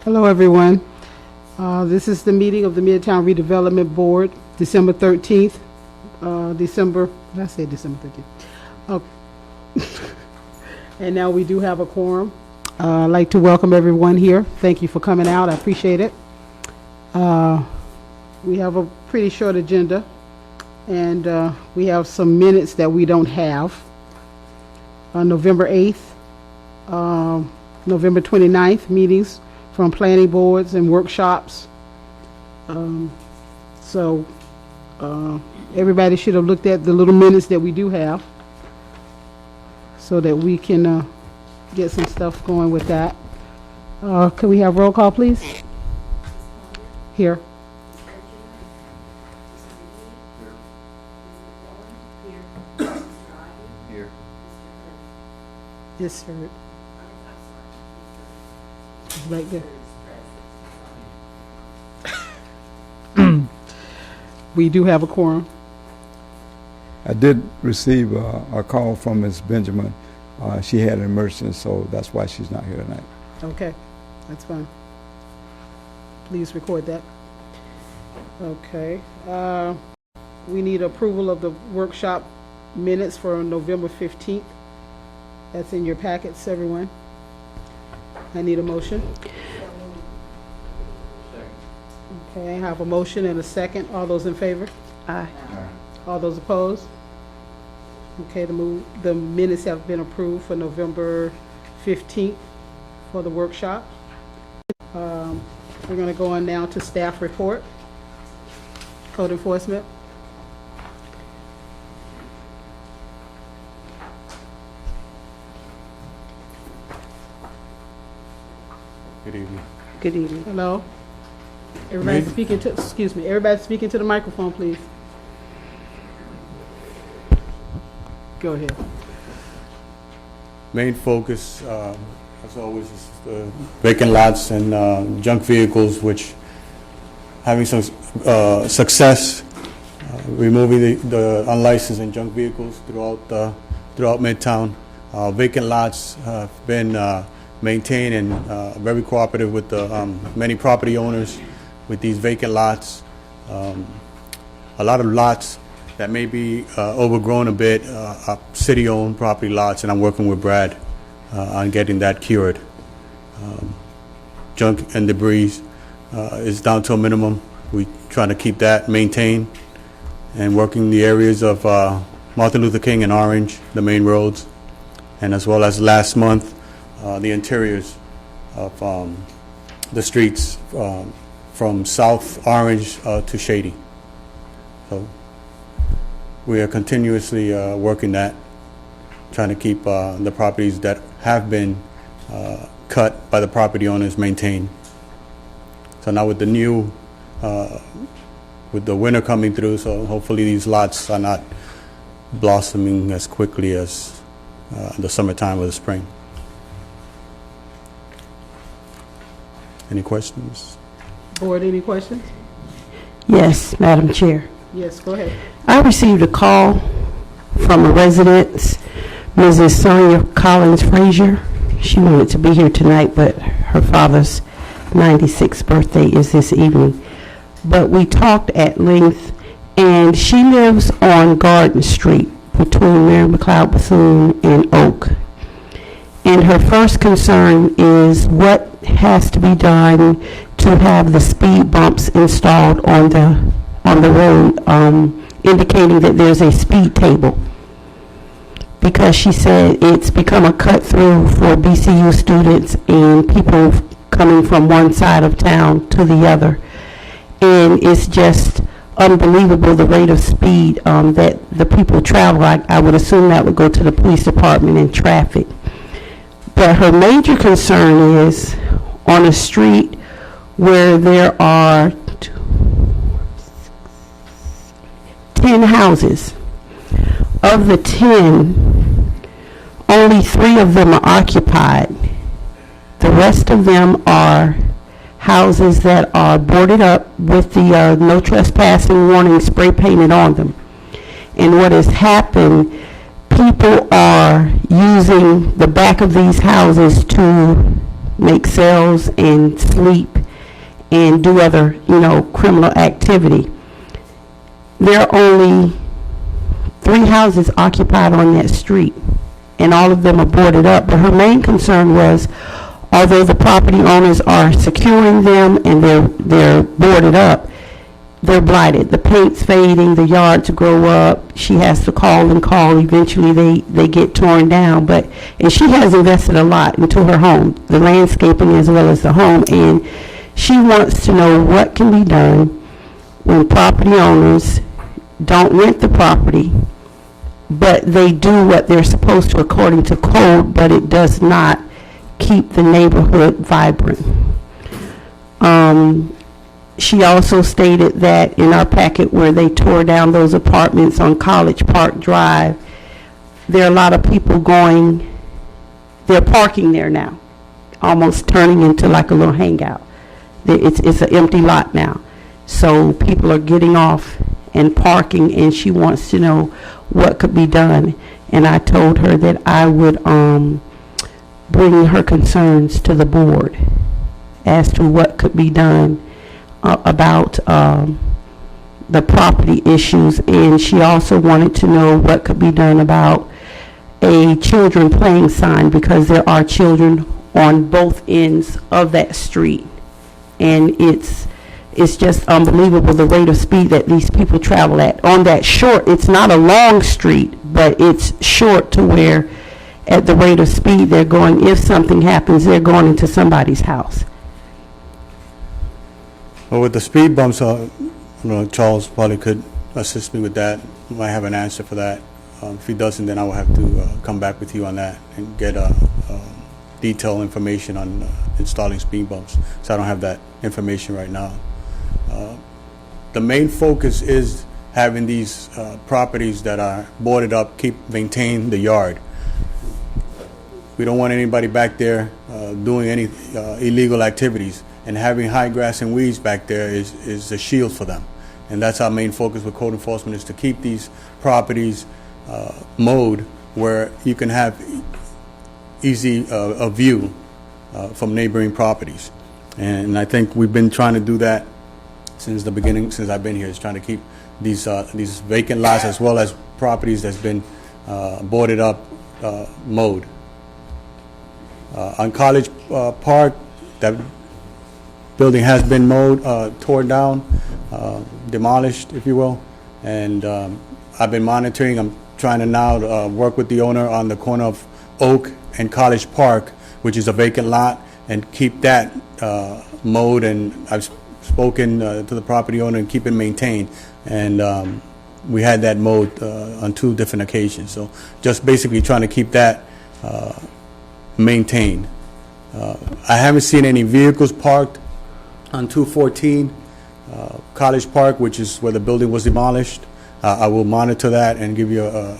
Hello, everyone. This is the meeting of the Midtown Redevelopment Board, December 13th. December 13th? Oh. And now we do have a quorum. I'd like to welcome everyone here. Thank you for coming out. I appreciate it. We have a pretty short agenda, and we have some minutes that we don't have. On November 8th, November 29th, meetings from planning boards and workshops. So everybody should have looked at the little minutes that we do have so that we can get some stuff going with that. Can we have roll call, please? Here. Yes, sir. It's right there. We do have a quorum. I did receive a call from Ms. Benjamin. She had an emergency, so that's why she's not here tonight. Okay, that's fine. Please record that. Okay. We need approval of the workshop minutes for November 15th. That's in your packets, everyone. I need a motion. Okay, I have a motion and a second. All those in favor? Aye. All those opposed? Okay, the minutes have been approved for November 15th for the workshop. We're going to go on now to staff report. Code enforcement. Good evening. Good evening. Hello. Everybody speaking to, excuse me, everybody speaking to the microphone, please. Go ahead. Main focus, as always, is the vacant lots and junk vehicles, which having some success removing the unlicensed and junk vehicles throughout Midtown. Vacant lots have been maintained and very cooperative with the many property owners with these vacant lots. A lot of lots that may be overgrown a bit are city-owned property lots, and I'm working with Brad on getting that cured. Junk and debris is down to a minimum. We try to keep that maintained and working the areas of Martin Luther King and Orange, the main roads, and as well as last month, the interiors of the streets from South Orange to Shady. So we are continuously working that, trying to keep the properties that have been cut by the property owners maintained. So now with the new, with the winter coming through, so hopefully these lots are not blossoming as quickly as the summertime or the spring. Any questions? Board, any questions? Yes, Madam Chair. Yes, go ahead. I received a call from a resident, Mrs. Sonia Collins Frazier. She wanted to be here tonight, but her father's 96th birthday is this evening. But we talked at length, and she lives on Garden Street between Mary McLeod Bethune and Oak. And her first concern is what has to be done to have the speed bumps installed on the road, indicating that there's a speed table. Because she said it's become a cut through for BCU students and people coming from one side of town to the other. And it's just unbelievable the rate of speed that the people travel. I would assume that would go to the police department and traffic. But her major concern is on a street where there are 10 houses. Of the 10, only 3 of them are occupied. The rest of them are houses that are boarded up with the no trespassing warning spray painted on them. And what has happened, people are using the back of these houses to make sales and sleep and do other, criminal activity. There are only 3 houses occupied on that street, and all of them are boarded up. But her main concern was, although the property owners are securing them and they're boarded up, they're blighted. The paint's fading, the yards grow up. She has to call and call. Eventually they get torn down. And she has invested a lot into her home, the landscaping as well as the home, and she wants to know what can be done when property owners don't rent the property, but they do what they're supposed to according to code, but it does not keep the neighborhood vibrant. She also stated that in our packet where they tore down those apartments on College Park Drive, there are a lot of people they're parking there now, almost turning into like a little hangout. It's an empty lot now. So people are getting off and parking, and she wants to know what could be done. And I told her that I would bring her concerns to the board as to what could be done about the property issues. And she also wanted to know what could be done about a children playing sign, because there are children on both ends of that street, and it's just unbelievable the rate of speed that these people travel at on that short. It's not a long street, but it's short to where at the rate of speed they're going, if something happens, they're going into somebody's house. Well, with the speed bumps, Charles probably could assist me with that. Might have an answer for that. If he doesn't, then I will have to come back with you on that and get detailed information on installing speed bumps. So I don't have that information right now. The main focus is having these properties that are boarded up, maintain the yard. We don't want anybody back there doing any illegal activities, and having high grass and weeds back there is a shield for them. And that's our main focus with code enforcement, is to keep these properties mowed where you can have easy a view from neighboring properties. And I think we've been trying to do that since the beginning, since I've been here, is trying to keep these vacant lots as well as properties that's been boarded up mowed. On College Park, that building has been mowed, torn down, demolished, if you will, and I've been monitoring. I'm trying to now work with the owner on the corner of Oak and College Park, which is a vacant lot, and keep that mowed. And I've spoken to the property owner and keep it maintained. And we had that mowed on 2 different occasions. So just basically trying to keep that maintained. I haven't seen any vehicles parked on 214 College Park, which is where the building was demolished. I will monitor that and give you a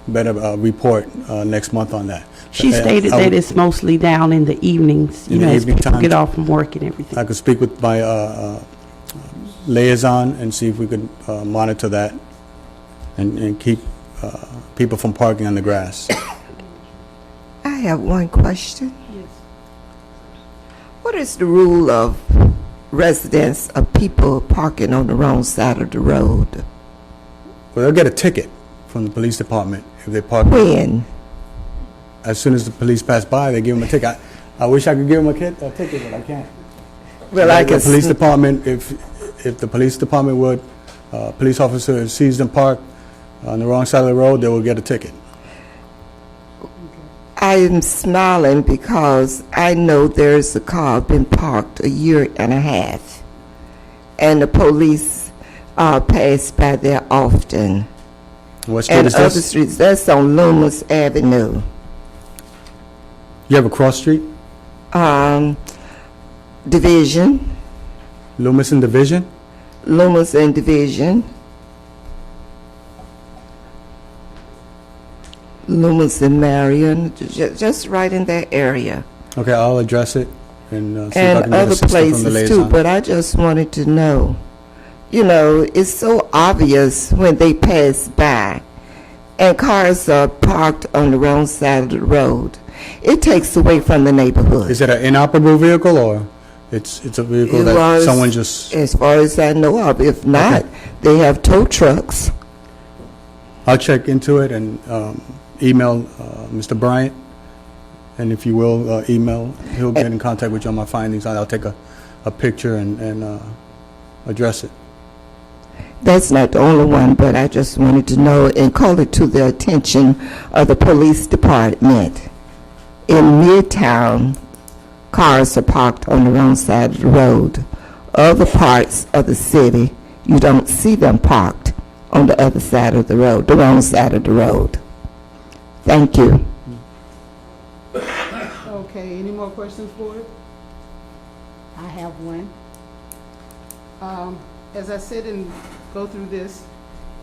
better report next month on that. She stated that it's mostly down in the evenings, as people get off from work and everything. I could speak with my liaison and see if we could monitor that and keep people from parking on the grass. I have one question. Yes. What is the rule of residents of people parking on the wrong side of the road? Well, they'll get a ticket from the police department if they park. When? As soon as the police pass by, they give them a ticket. I wish I could give them a ticket, but I can't. Well, I guess the police department, if the police department would, police officer sees them parked on the wrong side of the road, they will get a ticket. I am smiling because I know there's a car been parked 1.5 years, and the police pass by there often. What street and is other this? streets, that's on Loomis Avenue. You have a cross street? Division. Loomis and Division? Loomis and Division. Loomis and Marion, just right in that area. Okay, I'll address it and see if I And can get other assistance from the places too, liaison. but I just wanted to know, it's so obvious when they pass by and cars are parked on the wrong side of the road. it takes away from the neighborhood. Is it an inoperable vehicle, or it's a vehicle It that was- someone just... As far as I know of, if not, they have tow trucks. I'll check into it and email Mr. Bryant, and if you will, email, he'll get in contact with you on my findings. I'll take a picture and address it. That's not the only one, but I just wanted to know and call it to the attention of the police department. In Midtown, cars are parked on the wrong side of the road. Other parts of the city, you don't see them parked on the other side of the road, the wrong side of the road. Thank you. Okay, any more questions, board? I have one. As I sit and go through this,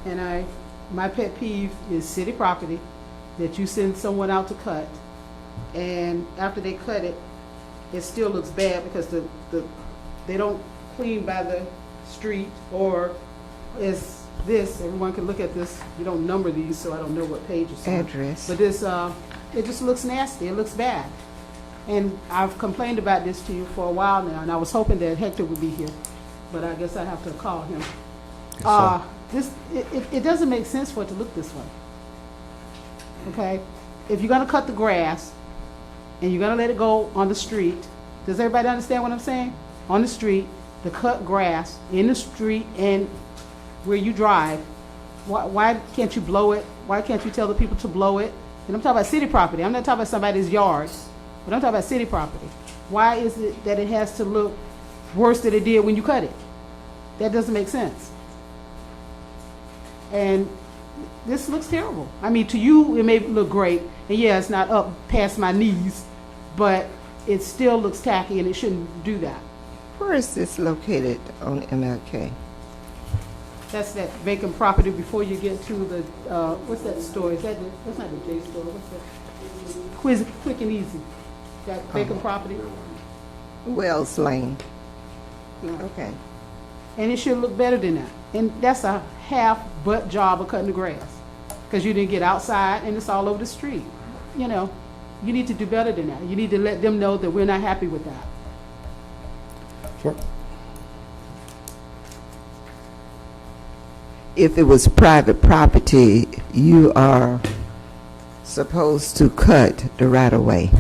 and my pet peeve is city property that you send someone out to cut, and after they cut it, it still looks bad because they don't clean by the street, or is this, everyone can look at this, you don't number these, so I don't know what page it's on. Address. But this, it just looks nasty, it looks bad. And I've complained about this to you for a while now, and I was hoping that Hector would be here, but I guess I have to call him. It doesn't make sense for it to look this way. Okay? If you're gonna cut the grass, and you're gonna let it go on the street, does everybody understand what I'm saying? On the street, the cut grass in the street and where you drive, why can't you blow it? Why can't you tell the people to blow it? And I'm talking about city property. I'm not talking about somebody's yard, but I'm talking about city property. Why is it that it has to look worse than it did when you cut it? That doesn't make sense. And this looks terrible. I mean, to you, it may look great, and yeah, it's not up past my knees, but it still looks tacky, and it shouldn't do that. Where is this located on MLK? That's that vacant property before you get to the, what's that store? Is that that's not the J store, what's that? Quick and Easy. That vacant property? Wells Lane. Yeah. Okay. And it should look better than that. And that's a half-butt job of cutting the grass. Because you didn't get outside and it's all over the street. You know, you need to do better than that. You need to let them know that we're not happy with that. Sure. If it was private property, you are supposed to cut the right-of-way.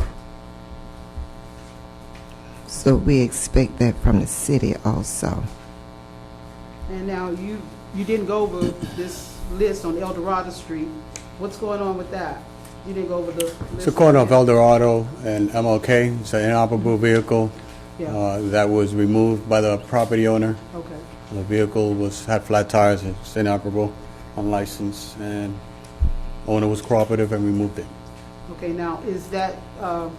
So we expect that from the city also. And now you didn't go over this list on El Dorado Street. What's going on with that? You didn't go over the list. It's a corner of El Dorado and MLK. It's an inoperable vehicle Yeah, that was removed by the property owner. okay. The vehicle had flat tires, it's inoperable, unlicensed, and owner was cooperative and removed it. Okay, now, is that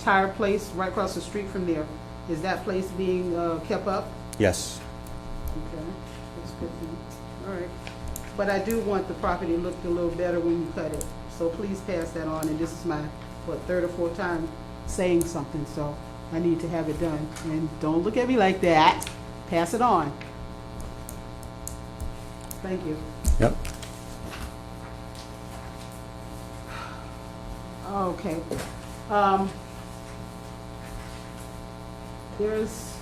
tire place right across the street from there, is that place being kept up? Yes. Okay, that's good to know. All right. But I do want the property to look a little better when you cut it. So please pass that on, and this is my, third or fourth time saying something, so I need to have it done. And don't look at me like that. Pass it on. Thank you. Yep. Okay. There's,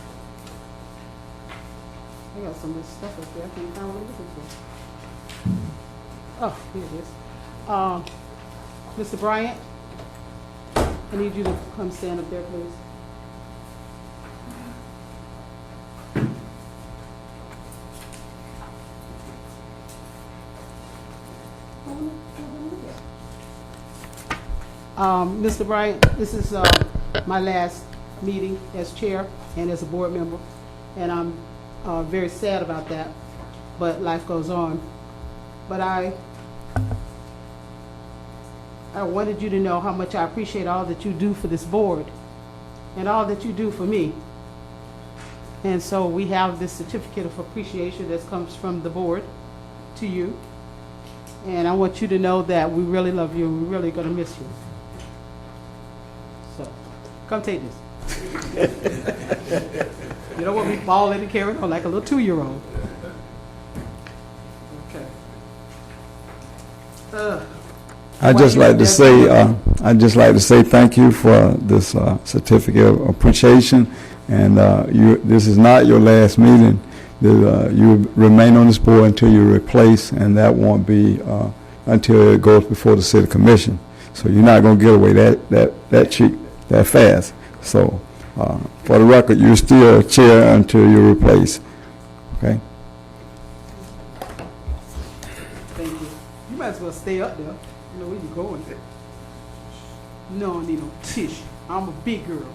I got some of this stuff up there. I can't find what I'm looking for. Oh, here it is. Mr. Bryant, I need you to come stand up there, please. Mr. Bryant, this is my last meeting as chair and as a board member, and I'm very sad about that, but life goes on. But I wanted you to know how much I appreciate all that you do for this board and all that you do for me. And so we have this certificate of appreciation that comes from the board to you. And I want you to know that we really love you and we're really going to miss you. So, come take this. You don't want me bawling and carrying on like a little 2-year-old. Okay. I'd just like to say thank you for this certificate of appreciation, and this is not your last meeting. You remain on this board until you're replaced, and that won't be until it goes before the city commission. So you're not going to get away that cheap, that fast. So for the record, you're still chair until you're replaced. Okay? Thank you. You might as well stay up there. You know where you're going. You know I don't need no tissue. I'm a big girl.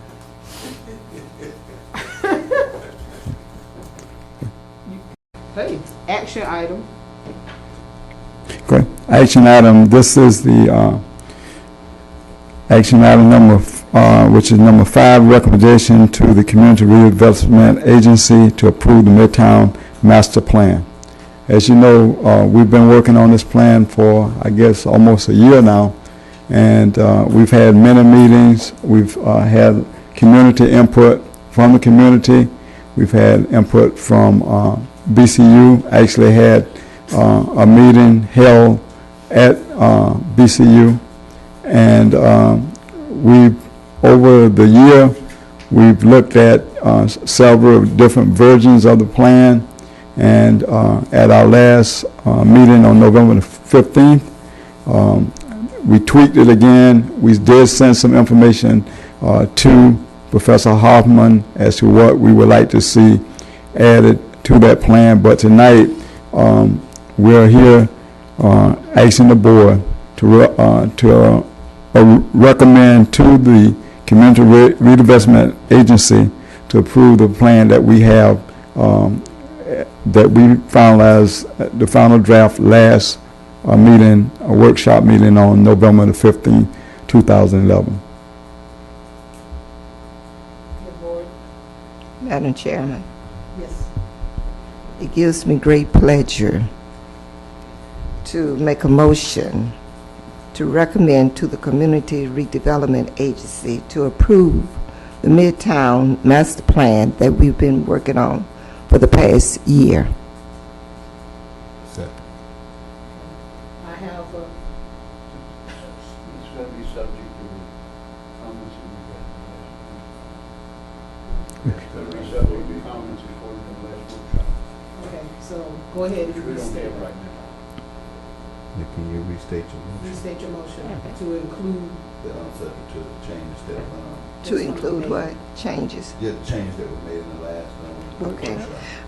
Hey, action item. Okay. Action item. This is the action item number, which is number 5, recommendation to the Community Redevelopment Agency to approve the Midtown Master Plan. As you know, we've been working on this plan for, I guess, almost a year now, and we've had many meetings. We've had community input from the community. We've had input from BCU. Actually had a meeting held at BCU, and over the year, we've looked at several different versions of the plan. And at our last meeting on November the 15th, we tweaked it again. We did send some information to Professor Hoffman as to what we would like to see added to that plan. But tonight, we're here asking the board to recommend to the Community Redevelopment Agency to approve the plan that we have, that we finalized the final draft last meeting, a workshop meeting on November the 15th, 2011. Madam Chairman, Yes. it gives me great pleasure to make a motion to recommend to the Community Redevelopment Agency to approve the Midtown Master Plan that we've been working on for the past year. I have It's going to be subject to comments in the It's going to be subject to comments according to the last workshop. okay, so go ahead and Which we don't restate, have right now. Can you restate your motion? restate your motion to include, That I'm subject to the changes that, To include what changes? yeah, the changes that were made in the last, Okay.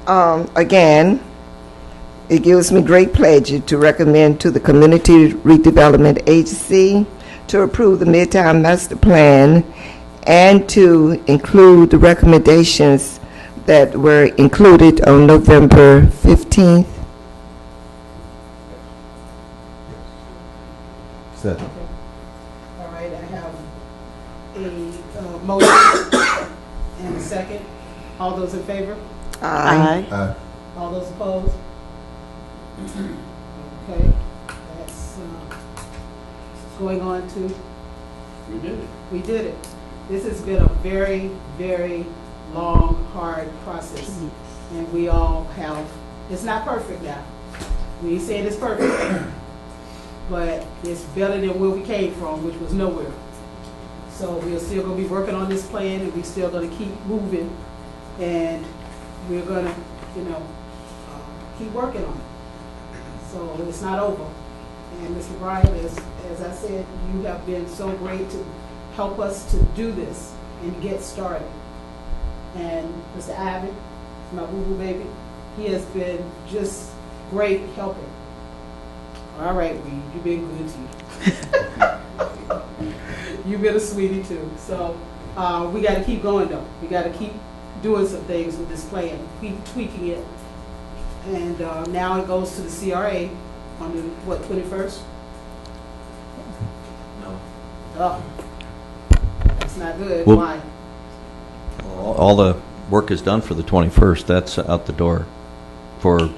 workshop. Again, it gives me great pleasure to recommend to the Community Redevelopment Agency to approve the Midtown Master Plan and to include the recommendations that were included on November 15th. Second. all right, I have a motion and a second. All those in favor? Aye. All those opposed? Okay, that's going on to, We did it. we did it. This has been a very, very long, hard process. And we all have, it's not perfect now. We ain't saying it's perfect, but it's better than where we came from, which was nowhere. So we're still gonna be working on this plan, and we're still gonna keep moving, and we're gonna, keep working on it. So it's not over. And Mr. Bryant, as I said, you have been so great to help us to do this and get started. And Mr. Ivan, my boo-boo baby, he has been just great helping. All right, Reed, you've been good too. You've been a sweetie too. So we got to keep going though. We got to keep doing some things with this plan, keep tweaking it. And now it goes to the CRA on the, 21st? No. Oh, that's not good. Well- Why? All the work is done for the 21st. That's out the door. For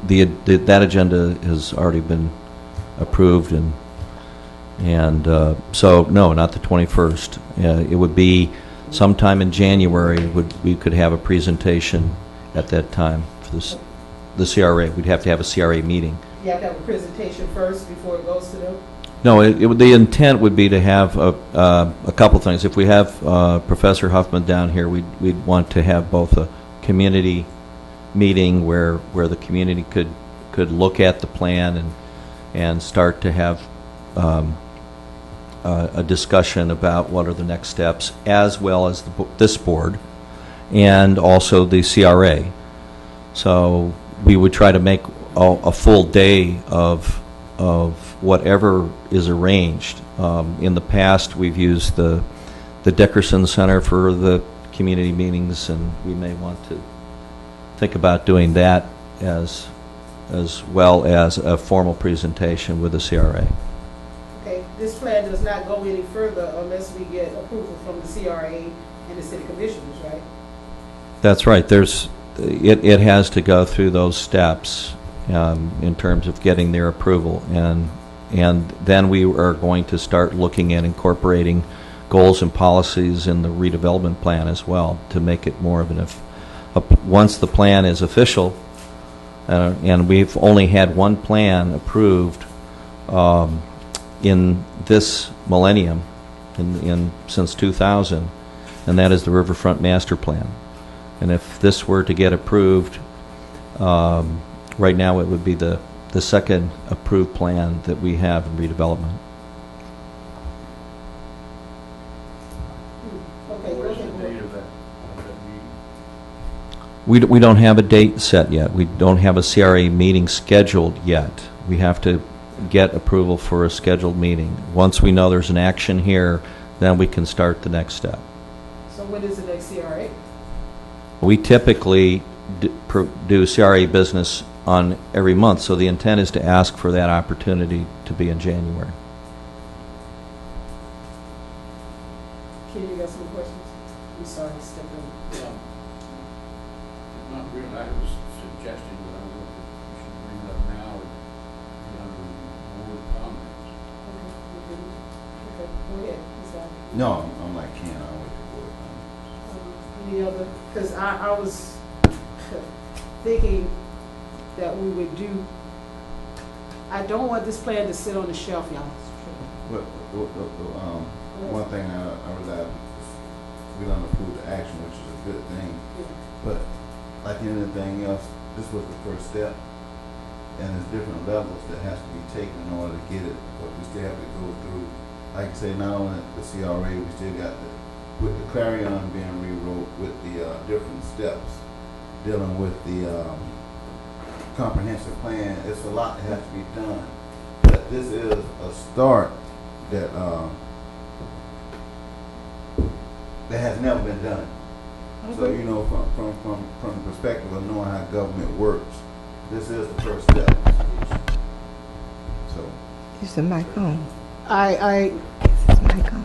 that agenda has already been approved, and so no, not the 21st. It would be sometime in January. We could have a presentation at that time for the CRA. We'd have to have a CRA meeting. You have to have a presentation first before it goes to them? No, the intent would be to have a couple things. If we have Professor Huffman down here, we'd want to have both a community meeting where the community could look at the plan and start to have a discussion about what are the next steps, as well as this board, and also the CRA. So we would try to make a full day of whatever is arranged. In the past, we've used the Dickerson Center for the community meetings, and we may want to think about doing that as well as a formal presentation with the CRA. Okay, this plan does not go any further unless we get approval from the CRA and the city commissioners, right? That's right. It has to go through those steps in terms of getting their approval, and then we are going to start looking at incorporating goals and policies in the redevelopment plan as well to make it more of once the plan is official, and we've only had one plan approved in this millennium since 2000, and that is the Riverfront Master Plan. And if this were to get approved, right now it would be the second approved plan that we have in redevelopment. Okay, go Where's the ahead. date of that meeting? We don't have a date set yet. We don't have a CRA meeting scheduled yet. We have to get approval for a scheduled meeting. Once we know there's an action here, then we can start the next step. So when is the next CRA? We typically do CRA business on every month, so the intent is to ask for that opportunity to be in January. Ken, you got some questions? I'm sorry, step in. Not really, I was suggesting that I don't know if we should bring it up now or be under board comments. Okay, go ahead. Ms. Allen. No, I'm like Ken, I'll wait for it. Any other, because I was thinking that we would do, I don't want this plan to sit on the shelf, y'all. But, one thing I realized is we don't approve the action, which is a good thing. But like anything else, this was the first step, and there's different levels that has to be taken in order to get it. But we still have to go through, like I say, not only the CRA, we still got with the Clarion being rewrote, with the different steps dealing with the comprehensive plan. It's a lot that has to be done, but this is a start that that has never been done. So you know, from the perspective of knowing how government works, this is the first step. So Is the mic on? I, Is the mic on?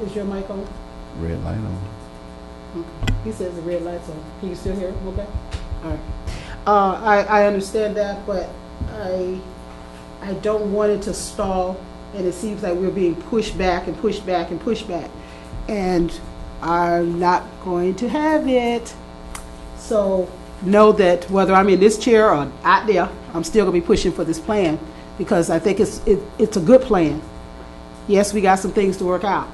is your mic on? red light on. Okay. He says the red light's on. Can you still hear him? Okay. All right. I understand that, but I don't want it to stall, and it seems like we're being pushed back and pushed back and pushed back, and I'm not going to have it. So know that whether I'm in this chair or out there, I'm still going to be pushing for this plan because I think it's a good plan. Yes, we got some things to work out,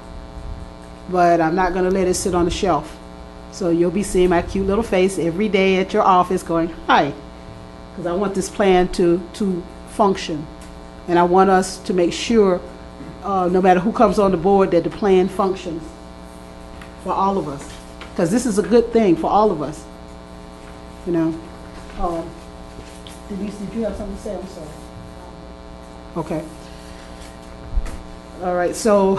but I'm not going to let it sit on the shelf. So you'll be seeing my cute little face every day at your office going, hi, because I want this plan to function. And I want us to make sure, no matter who comes on the board, that the plan functions for all of us. Because this is a good thing for all of us. You know. Denise, did you have something to say? I'm sorry. Okay. All right, so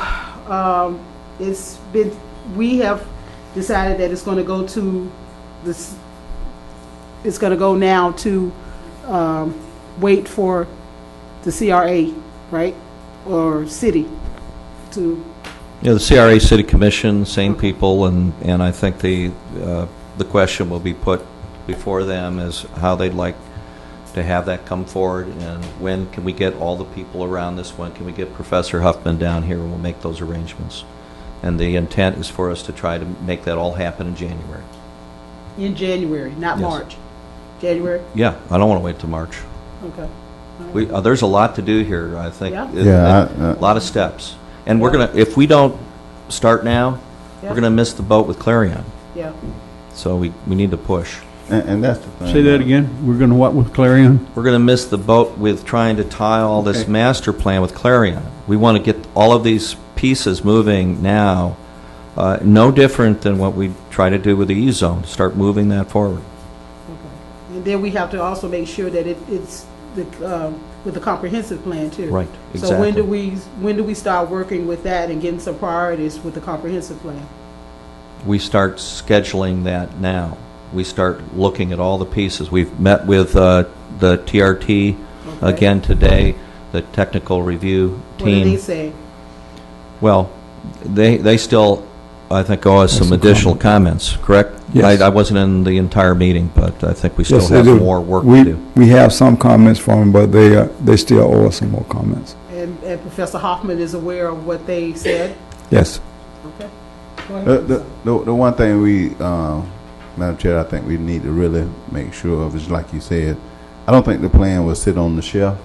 we have decided that it's going to go to this, it's going to go now to wait for the CRA, right? Or city to. Yeah, the CRA City Commission, same people, and I think the question will be put before them as how they'd like to have that come forward, and when can we get all the people around this, when can we get Professor Huffman down here, and we'll make those arrangements. And the intent is for us to try to make that all happen in January. In January, not Yes. March. January? Yeah, I don't want to wait till March. Okay. There's a lot to do here, I think. Yeah. Yeah, A lot of steps. And we're going to, if we don't start now, Yeah. we're going to miss the boat with Clarion. Yeah. So we need to push. and that's the thing. Say that again? We're going to what with Clarion? We're going to miss the boat with trying to tie all this Okay. master plan with Clarion. We want to get all of these pieces moving now, no different than what we try to do with the E-zone, start moving that forward. Okay. And then we have to also make sure that it's with the comprehensive plan too. Right, So when exactly. do we start working with that and getting some priorities with the comprehensive plan? We start scheduling that now. We start looking at all the pieces. We've met with the TRT Okay. again today, the technical review What do they team. say? Well, they still, I think, owe us some some additional comments, correct? Yes. I wasn't in the entire meeting, but I think we still Yes, they have do. more work We to do. we have some comments from them, but they still owe us some more comments. And Professor Hoffman is aware of what they said? Yes. Okay. Go ahead. The one thing we, Madam Chair, I think we need to really make sure of is, like you said, I don't think the plan will sit on the shelf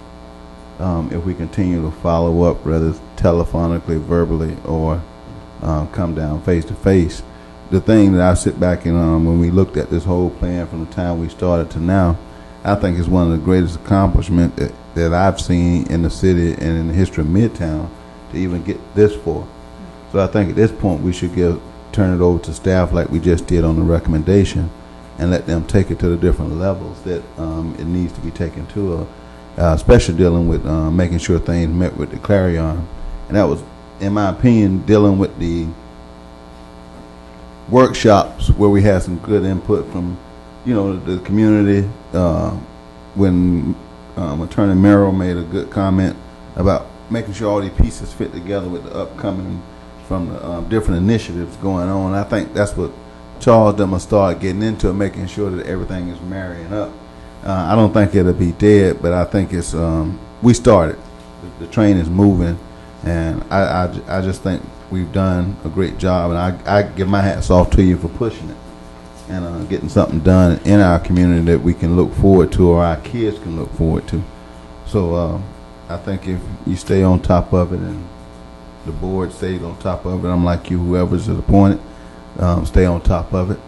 if we continue to follow up, whether it's telephonically, verbally, or come down face to face. The thing that I sit back and when we looked at this whole plan from the time we started to now, I think it's one of the greatest accomplishments that I've seen in the city and in the history of Midtown to even get this far. So I think at this point we should turn it over to staff like we just did on the recommendation and let them take it to the different levels that it needs to be taken to, especially dealing with making sure things met with the Clarion. And that was, in my opinion, dealing with the workshops where we had some good input from, the community. When Attorney Merrill made a good comment about making sure all these pieces fit together with the upcoming from the different initiatives going on. I think that's what Charles them will start getting into, making sure that everything is marrying up. I don't think it'll be dead, but I think it's we started. The train is moving, and I just think we've done a great job, and I give my hats off to you for pushing it and getting something done in our community that we can look forward to, or our kids can look forward to. So I think if you stay on top of it and the board stays on top of it, I'm like you, whoever's appointed, stay on top of it.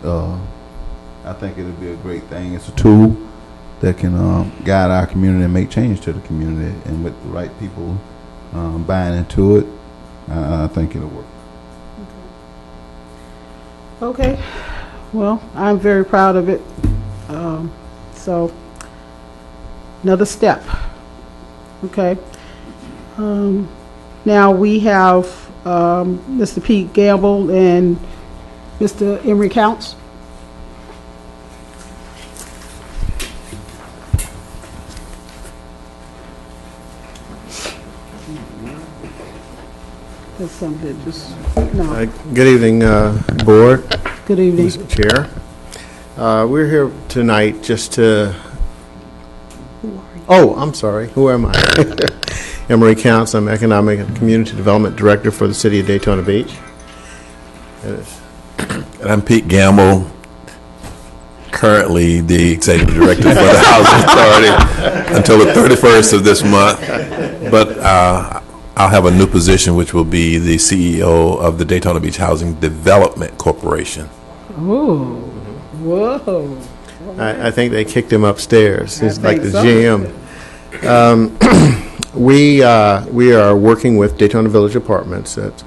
I think it'll be a great thing. It's a tool that can guide our community and make change to the community, and with the right people buying into it, I think it'll work. Okay. Well, I'm very proud of it. So, another step. Okay. Now we have Mr. Pete Gamble and Mr. Emery Counts. That's something just, no. Good evening, Board, Good evening. Mr. Chair. We're here tonight just to... Oh, I'm sorry. Who am I? Emery Counts. I'm Economic and Community Development Director for the City of Daytona Beach. And I'm Pete Gamble, currently the Executive Director for the Housing Authority until the 31st of this month. But I'll have a new position, which will be the CEO of the Daytona Beach Housing Development Corporation. Oh, whoa. I think they kicked him upstairs. He's like the think GM. We are working with Daytona Village Apartments. That's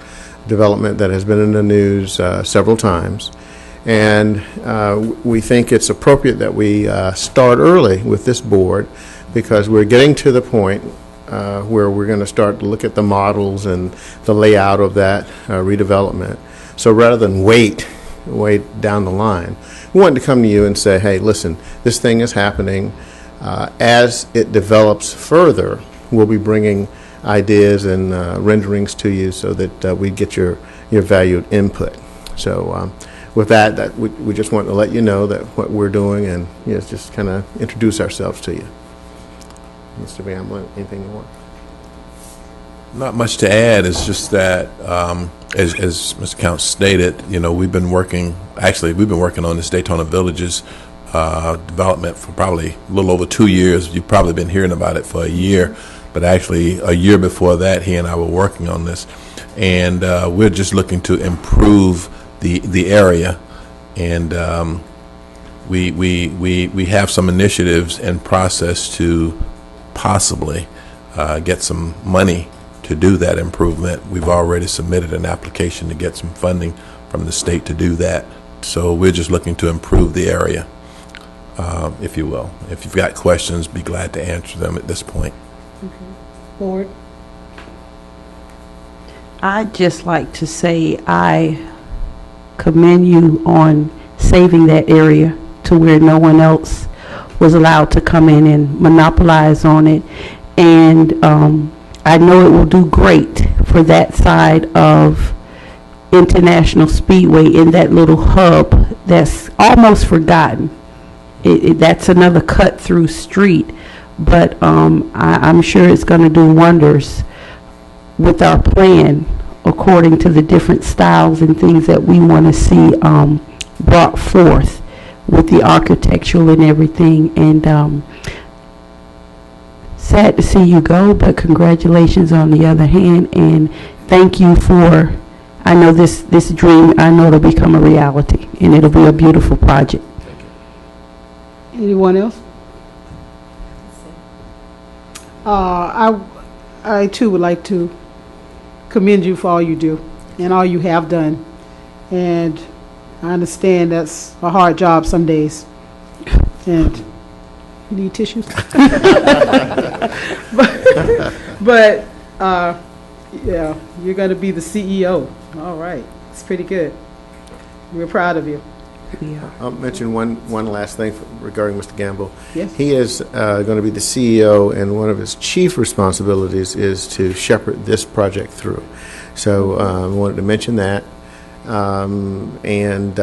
development that has been in the news several times. And we think it's appropriate that we start early with this board, because we're getting to the point where we're going to start to look at the models and the layout of that redevelopment. So rather than wait down the line, we wanted to come to you and say, hey, listen, this thing is happening. As it develops further, we'll be bringing ideas and renderings to you so that we get your valued input. So with that we just want to let you know that what we're doing, and just kind of introduce ourselves to you. Mr. Gamble, anything you want? Not much to add. It's just that, as Mr. Counts stated, we've been working on this Daytona Villages development for probably a little over 2 years. You've probably been hearing about it for a year, but actually a year before that, he and I were working on this. And we're just looking to improve the area. And we have some initiatives in process to possibly get some money to do that improvement. We've already submitted an application to get some funding from the state to do that. So we're just looking to improve the area, if you will. If you've got questions, be glad to answer them at this point. Board? I'd just like to say I commend you on saving that area to where no one else was allowed to come in and monopolize on it. And I know it will do great for that side of International Speedway in that little hub that's almost forgotten. That's another cut-through street, but I'm sure it's going to do wonders with our plan according to the different styles and things that we want to see brought forth with the architectural and everything. And sad to see you go, but congratulations on the other hand, and thank you for, I know this dream, I know it'll become a reality, and it'll be a beautiful project. Anyone else? I too would like to commend you for all you do and all you have done. And I understand that's a hard job some days. And you need tissues? but yeah, you're going to be the CEO. All right. It's pretty good. We're proud of you. Yeah. I'll mention one last thing regarding Mr. Gamble. Yes. He is going to be the CEO, and one of his chief responsibilities is to shepherd this project through. So I wanted to mention that, and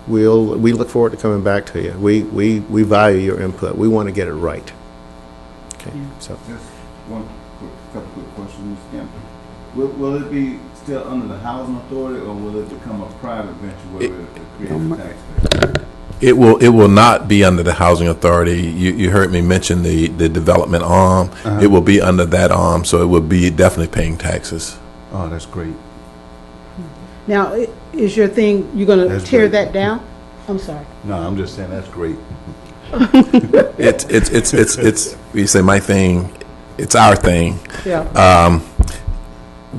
we look forward to coming back to you. We value your input. We want to get it right. Okay. Yeah. So Just couple quick questions, Mr. Campbell. Will it be still under the housing authority, or will it become a private venture where it creates a taxpayer? It will not be under the housing authority. You heard me mention the development arm. It will be under that arm, so it will be definitely paying taxes. Oh, that's great. Now, is your thing, you're going to That's tear great. that down? I'm sorry. No, I'm just saying that's great. It's you say my thing, it's our thing. Yeah.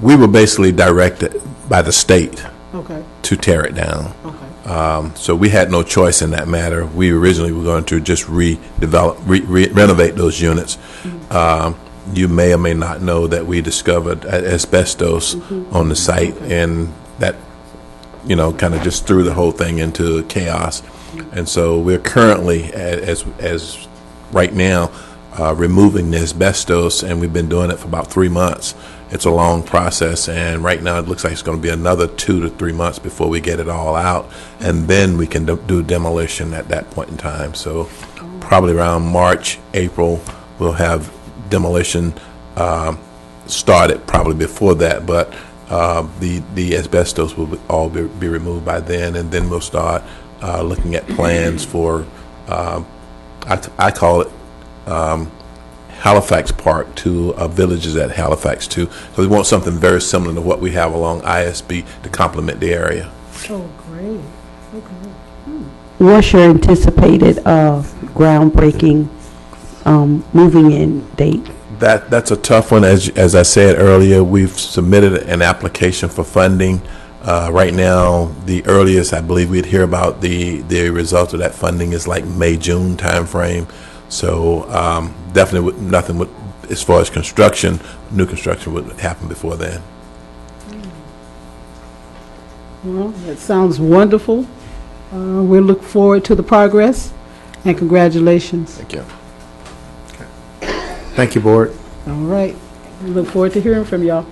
We were basically directed by the state Okay. to tear it down. Okay. So we had no choice in that matter. We originally were going to just renovate those units. You may or may not know that we discovered asbestos on the site, and that, kind of just threw the whole thing into chaos. And so we're currently, as right now, removing the asbestos, and we've been doing it for about 3 months. It's a long process, and right now it looks like it's going to be another 2 to 3 months before we get it all out, and then we can do demolition at that point in time. So probably around March, April, we'll have demolition started, probably before that, but the asbestos will all be removed by then, and then we'll start looking at plans for, I call it Halifax Park 2, Villages at Halifax 2. So we want something very similar to what we have along ISB to complement the area. Oh, great. Okay. What's your anticipated groundbreaking moving in date? That's a tough one. As I said earlier, we've submitted an application for funding. Right now, the earliest I believe we'd hear about the result of that funding is like May, June timeframe. So definitely nothing would, as far as construction, new construction would happen before then. Well, that sounds wonderful. We look forward to the progress, and congratulations. Thank you. thank you, board. All right. We look forward to hearing from y'all.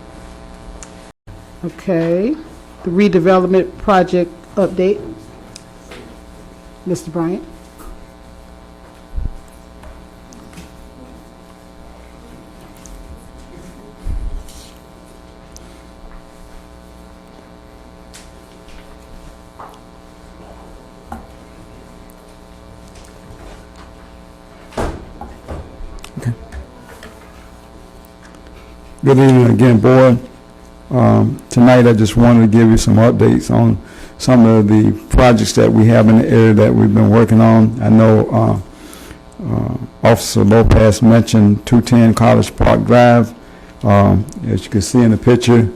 Okay. The redevelopment project update. Mr. Bryant. Good evening again, board. Tonight, I just wanted to give you some updates on some of the projects that we have in the area that we've been working on. I know Officer Lopez mentioned 210 College Park Drive. As you can see in the picture,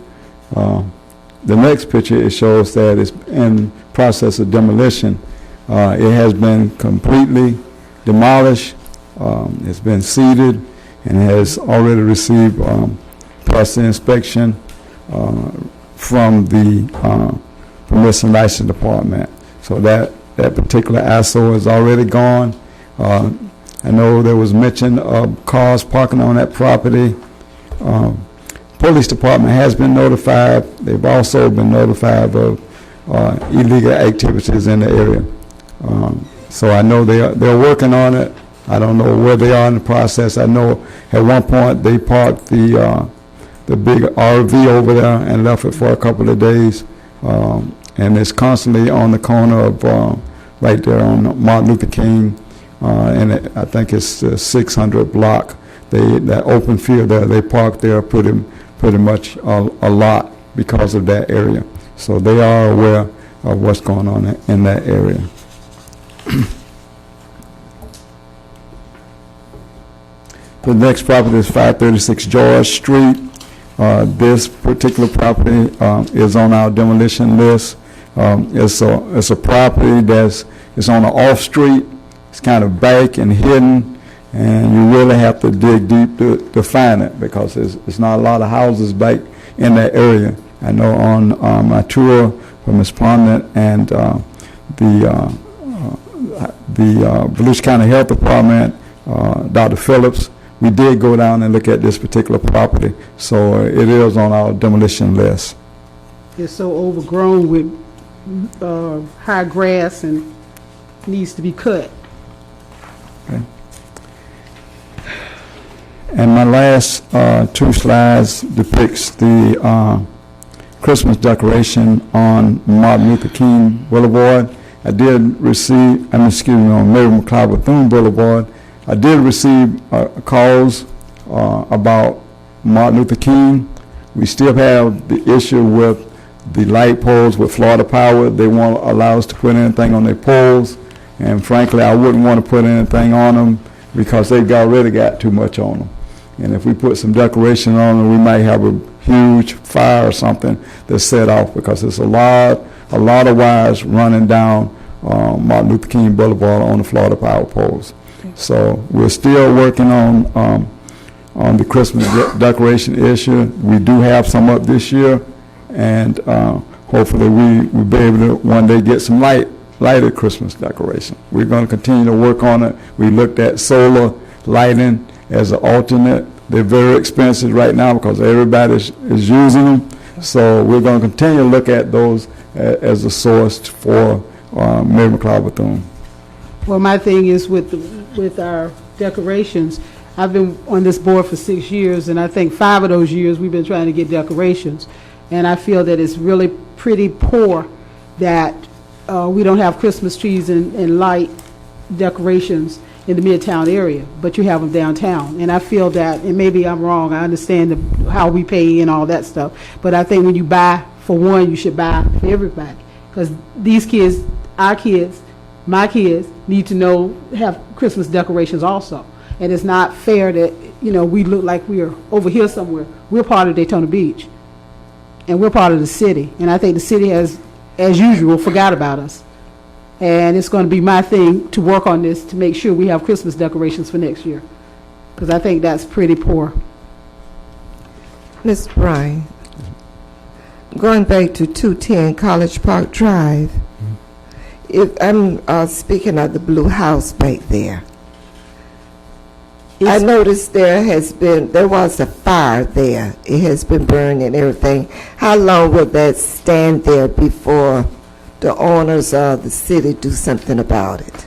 the next picture, it shows that it's in process of demolition. It has been completely demolished. It's been seeded and has already received past inspection from the Permission License Department. So that particular eyesore is already gone. I know there was mention of cars parking on that property. Police Department has been notified. They've also been notified of illegal activities in the area. So I know they're working on it. I don't know where they are in the process. I know at one point they parked the big RV over there and left it for a couple of days. And it's constantly on the corner of right there on Martin Luther King, and I think it's the 600 block. That open field there, they park there pretty much a lot because of that area. So they are aware of what's going on in that area. The next property is 536 George Street. This particular property is on our demolition list. It's a property it's on an off street. It's kind of back and hidden, and you really have to dig deep to find it because there's not a lot of houses back in that area. I know on my tour from respondent and the Volusia County Health Department, Dr. Phillips, we did go down and look at this particular property, so it is on our demolition list. It's so overgrown with high grass and needs to be cut. Okay. And my last two slides depicts the Christmas decoration on Martin Luther King Boulevard. I did receive, on Mary McLeod Bethune Boulevard, I did receive calls about Martin Luther King. We still have the issue with the light poles with Florida Power. They won't allow us to put anything on their poles, and frankly, I wouldn't want to put anything on them because they've already got too much on them. And if we put some decoration on them, we might have a huge fire or something that's set off because there's a lot of wires running down Martin Luther King Boulevard on the Florida Power poles. So we're still working on the Christmas decoration issue. We do have some up this year, and hopefully we'll be able to one day get some lighted Christmas decoration. We're going to continue to work on it. We looked at solar lighting as an alternate. They're very expensive right now because everybody is using them. So we're going to continue to look at those as a source for Mary McLeod Bethune. Well, my thing is with our decorations, I've been on this board for 6 years, and I think 5 of those years we've been trying to get decorations. And I feel that it's really pretty poor that we don't have Christmas trees and light decorations in the Midtown area, but you have them downtown. And I feel that, and maybe I'm wrong, I understand how we pay and all that stuff, but I think when you buy for one, you should buy for everybody. Because these kids, our kids, my kids, need to have Christmas decorations also. And it's not fair that, we look like we're over here somewhere. We're part of Daytona Beach, and we're part of the city. And I think the city has, as usual, forgot about us. And it's going to be my thing to work on this to make sure we have Christmas decorations for next year, because I think that's pretty poor. Ms. Bryan, going back to 210 College Park Drive, if I'm speaking of the blue house back there, I noticed there was a fire there. It has been burned and everything. How long will that stand there before the owners of the city do something about it?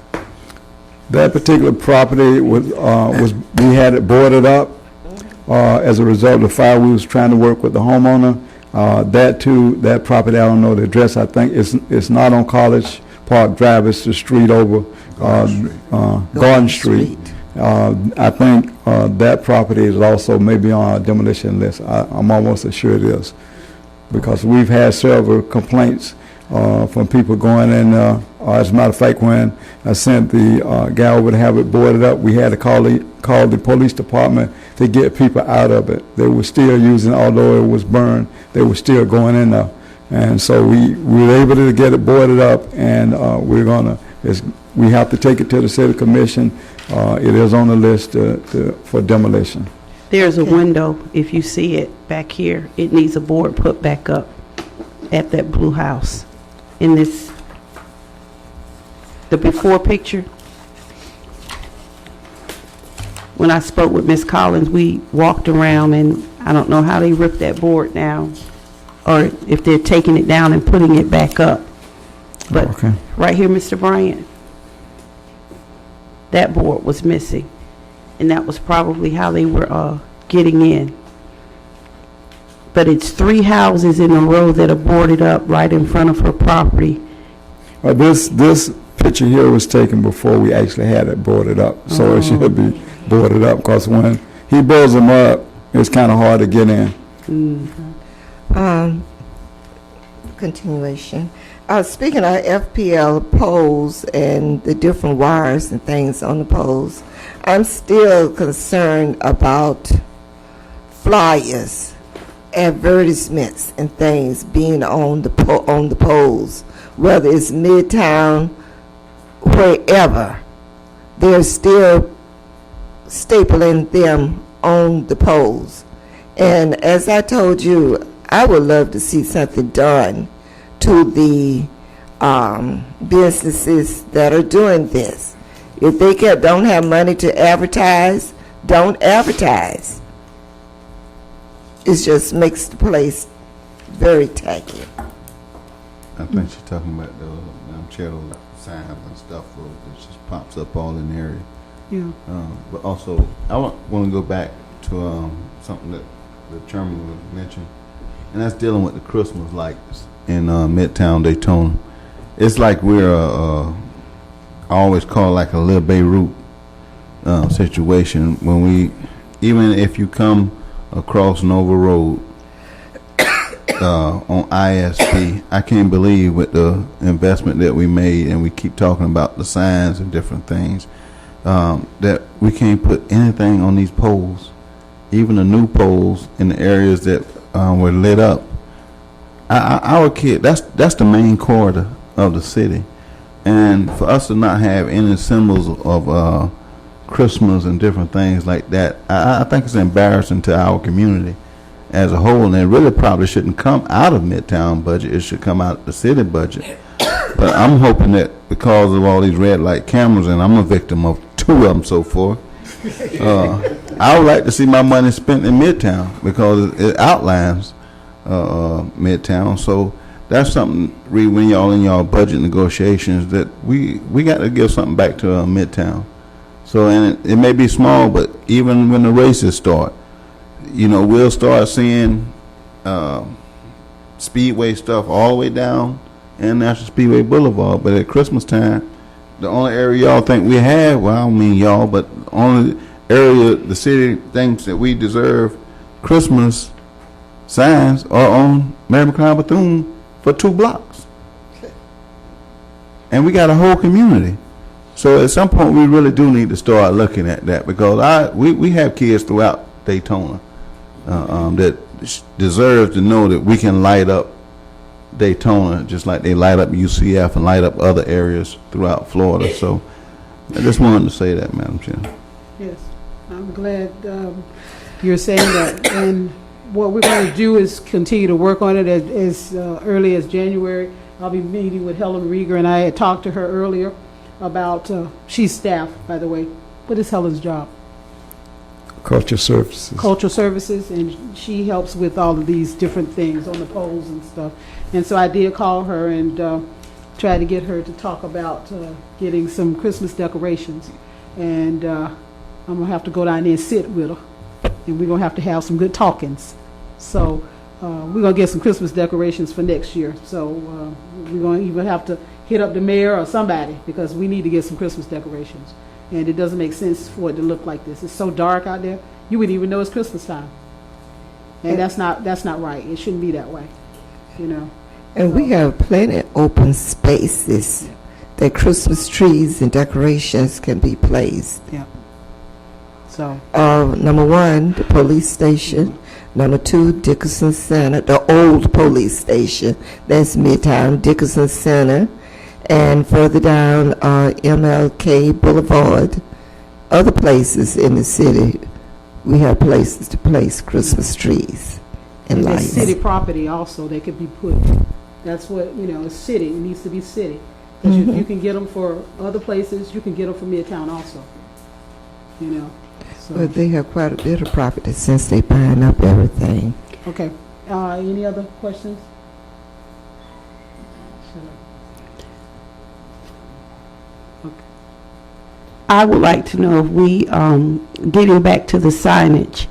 That particular property we had it boarded up as a result of the fire. We was trying to work with the homeowner. That property, I don't know the address. I think it's not on College Park Drive. It's the street over Garden Street. I think that property is also maybe on our demolition list. I'm almost sure it is, because we've had several complaints from people going in. As a matter of fact, when I sent the guy over to have it boarded up, we had to call the police department to get people out of it. They were still using, although it was burned, they were still going in there. And so we were able to get it boarded up, and we have to take it to the city commission. It is on the list for demolition. There's a window, if you see it back here, it needs a board put back up at that blue house. In this, the before picture, when I spoke with Ms. Collins, we walked around, and I don't know how they ripped that board now, or if they're taking it down and putting it back up. But Okay. right here, Mr. Bryant, that board was missing, and that was probably how they were getting in. But it's 3 houses in a row that are boarded up right in front of her property. This picture here was taken before we actually had it boarded up, so it should be boarded up, because when he boards them up, it's kind of hard to get in. Continuation. Speaking of FPL poles and the different wires and things on the poles, I'm still concerned about flyers, advertisements, and things being on the poles, whether it's Midtown, wherever. They're still stapling them on the poles. And as I told you, I would love to see something done to the businesses that are doing this. If they don't have money to advertise, don't advertise. It just makes the place very tacky. I think she's talking about the shadow signs and stuff that just pops up all in the area. Yeah. But also, I want to go back to something that the chairman was mentioning, and that's dealing with the Christmas lights in Midtown Daytona. It's like we're I always call it like a little Beirut situation. When we, even if you come across Nova Road on ISP, I can't believe with the investment that we made, and we keep talking about the signs and different things, that we can't put anything on these poles, even the new poles in the areas that were lit up. Our kid, that's the main corridor of the city, and for us to not have any symbols of Christmas and different things like that, I think it's embarrassing to our community as a whole, and it really probably shouldn't come out of Midtown budget. It should come out of the city budget. But I'm hoping that because of all these red light cameras, and I'm a victim of 2 of them so far, I would like to see my money spent in Midtown, because it outlines Midtown. So that's something, when y'all in y'all budget negotiations, that we got to give something back to Midtown. So, and it may be small, but even when the races start, we'll start seeing Speedway stuff all the way down International Speedway Boulevard. But at Christmas time, the only area y'all think we have, well, I don't mean y'all, but only area the city thinks that we deserve Christmas signs are on Mary McLeod Bethune for 2 blocks. And we got a whole community. So at some point we really do need to start looking at that, because we have kids throughout Daytona that deserve to know that we can light up Daytona just like they light up UCF and light up other areas throughout Florida. So I just wanted to say that, Madam Chair. Yes, I'm glad you're saying that. And what we're going to do is continue to work on it as early as January. I'll be meeting with Helen Rieger, and I had talked to her earlier about, she's staff, by the way. What is Helen's job? Cultural Services. Cultural Services, and she helps with all of these different things on the poles and stuff. And so I did call her and try to get her to talk about getting some Christmas decorations. And I'm going to have to go down there and sit with her. And we're going to have some good talkings. So we're going to get some Christmas decorations for next year. So we're going to even have to hit up the mayor or somebody, because we need to get some Christmas decorations. And it doesn't make sense for it to look like this. It's so dark out there, you wouldn't even know it's Christmas time. And that's not right. It shouldn't be that way, you know. And we have plenty of open spaces that Christmas trees and decorations can be placed. Yeah. So, Number one, the police station. Number two, Dickinson Center, the old police station. That's Midtown, Dickinson Center. And further down, MLK Boulevard. Other places in the city, we have places to place Christmas trees and there's lights. city property also, they could be put. That's what, you know, it's city. It needs to be city. Because you can get them for other places. You can get them for Midtown also, you know. So, But they have quite a bit of property since they buying up everything. okay. Any other questions? I would like to know if we, getting back to the signage,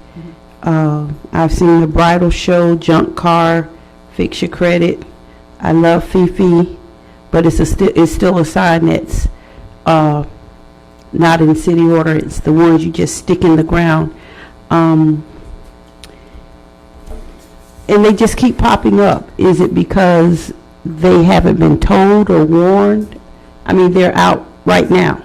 I've seen the bridal show, junk car, fix your credit. I love Fifi, but it's still a sign that's not in city order. It's the ones you just stick in the ground. And they just keep popping up. Is it because they haven't been told or warned? I mean, they're out right now.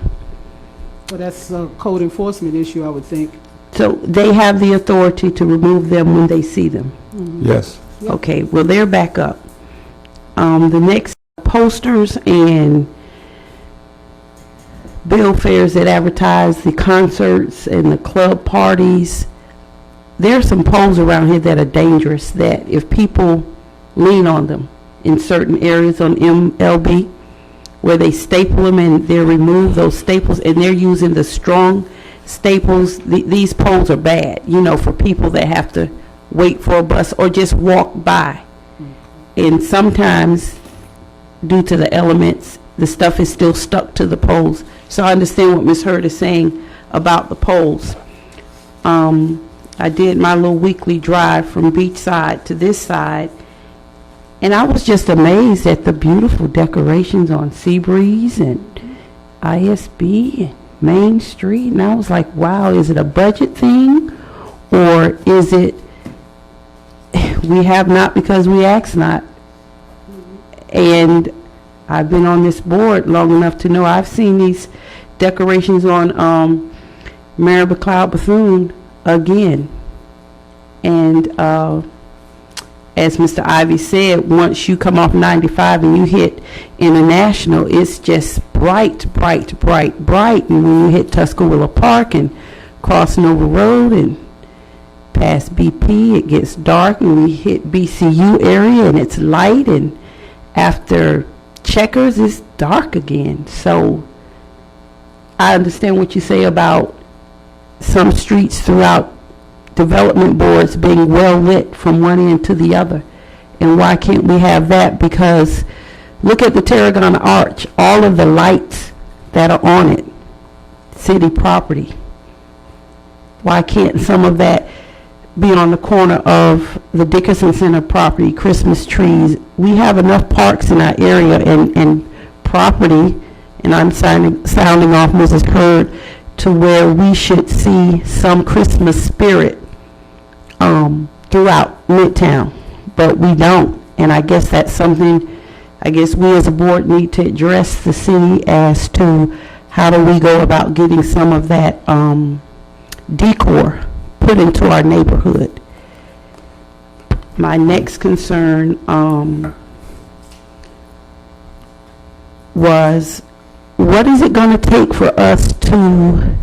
Well, that's a code enforcement issue, I would think. So they have the authority to remove them when they see them? Yes. Yep. Okay, well, they're back up. The next posters and bill fairs that advertise the concerts and the club parties, there are some poles around here that are dangerous, that if people lean on them in certain areas on MLB, where they staple them and they remove those staples, and they're using the strong staples. These poles are bad, you know, for people that have to wait for a bus or just walk by. And sometimes, due to the elements, the stuff is still stuck to the poles. So I understand what Ms. Hurd is saying about the poles. I did my little weekly drive from Beachside to this side, and I was just amazed at the beautiful decorations on Seabreeze and ISB and Main Street. And I was like, wow, is it a budget thing? Or is it we have not because we ask not? And I've been on this board long enough to know I've seen these decorations on Mary McLeod Bethune again. And as Mr. Ivy said, once you come off 95 and you hit International, it's just bright, bright, bright, bright. And when you hit Tuscarora Park and cross Nova Road and past BP, it gets dark, and we hit BCU area and it's light, and after Checkers, it's dark again. So I understand what you say about some streets throughout development boards being well lit from one end to the other. And why can't we have that? Because look at the Tarragona Arch, all of the lights that are on it, city property. Why can't some of that be on the corner of the Dickinson Center property, Christmas trees? We have enough parks in our area and property, and I'm sounding off Mrs. Hurd, to where we should see some Christmas spirit throughout Midtown, but we don't. And I guess that's something I guess we as a board need to address the city as to how do we go about getting some of that decor put into our neighborhood. My next concern was, what is it going to take for us to,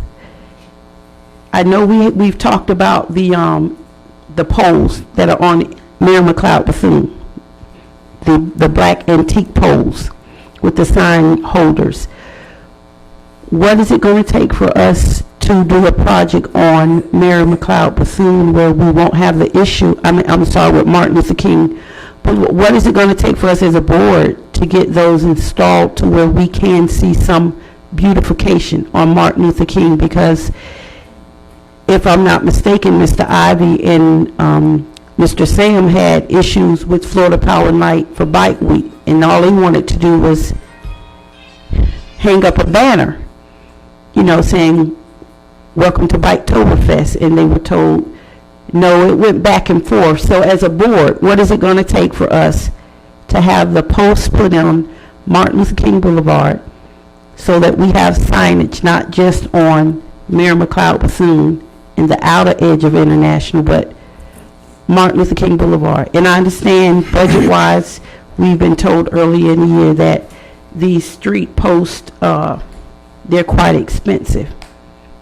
I know we've talked about the poles that are on Mary McLeod Bethune, the black antique poles with the sign holders. What is it going to take for us to do a project on Mary McLeod Bethune where we won't have the issue, I'm sorry, with Martin Luther King, but what is it going to take for us as a board to get those installed to where we can see some beautification on Martin Luther King? Because if I'm not mistaken, Mr. Ivy and Mr. Sam had issues with Florida Power and Light for Bike Week, and all they wanted to do was hang up a banner, saying, welcome to Biketoberfest, and they were told, no, it went back and forth. So as a board, what is it going to take for us to have the posts put on Martin Luther King Boulevard so that we have signage not just on Mayor McLeod Bethune in the outer edge of International, but Martin Luther King Boulevard? And I understand budget-wise, we've been told earlier in the year that these street posts, they're quite expensive.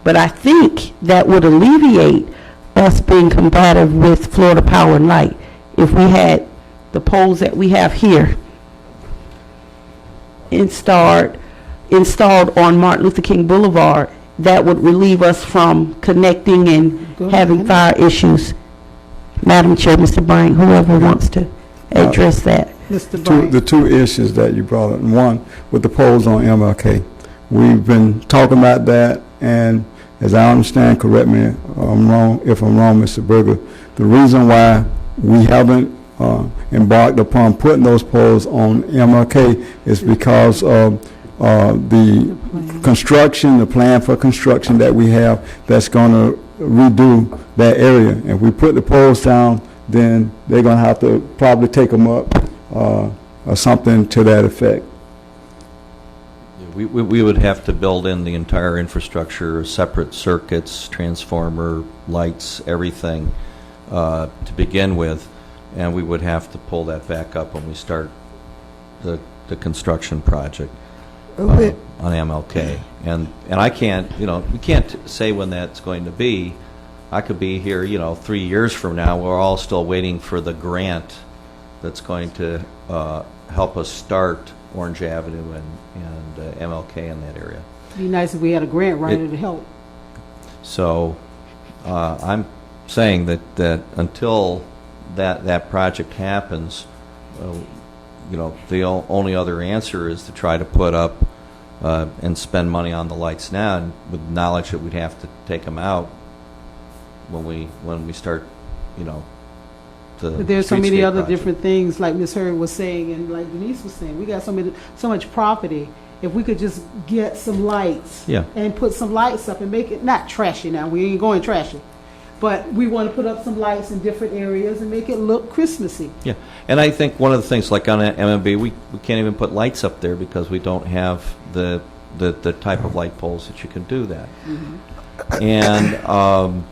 But I think that would alleviate us being combative with Florida Power and Light if we had the poles that we have here installed on Martin Luther King Boulevard. That would relieve us from connecting and having fire issues. Madam Chair, Mr. Bryant, whoever wants to address that. Mr. Bryant. The two issues that you brought up, one with the poles on MLK. We've been talking about that, and as I understand, correct me if I'm wrong, Mr. Berger, the reason why we haven't embarked upon putting those poles on MLK is because of the construction, the plan for construction that we have that's going to redo that area. If we put the poles down, then they're going to have to probably take them up or something to that effect. We would have to build in the entire infrastructure, separate circuits, transformer, lights, everything to begin with, and we would have to pull that back up when we start the construction project on MLK. And I can't, we can't say when that's going to be. I could be here, 3 years from now. We're all still waiting for the grant that's going to help us start Orange Avenue and MLK in that area. It'd be nice if we had a grant writer to help. So I'm saying that until that project happens, the only other answer is to try to put up and spend money on the lights now, and with knowledge that we'd have to take them out when we start, But there's so many streetscape other project. different things, like Ms. Hurd was saying, and like Denise was saying. We got so much property. If we could just get some lights Yeah. and put some lights up and make it not trashy now. We ain't going trashy. But we want to put up some lights in different areas and make it look Christmassy. Yeah, and I think one of the things, like on MMB, we can't even put lights up there because we don't have the type of light poles that you can do that. And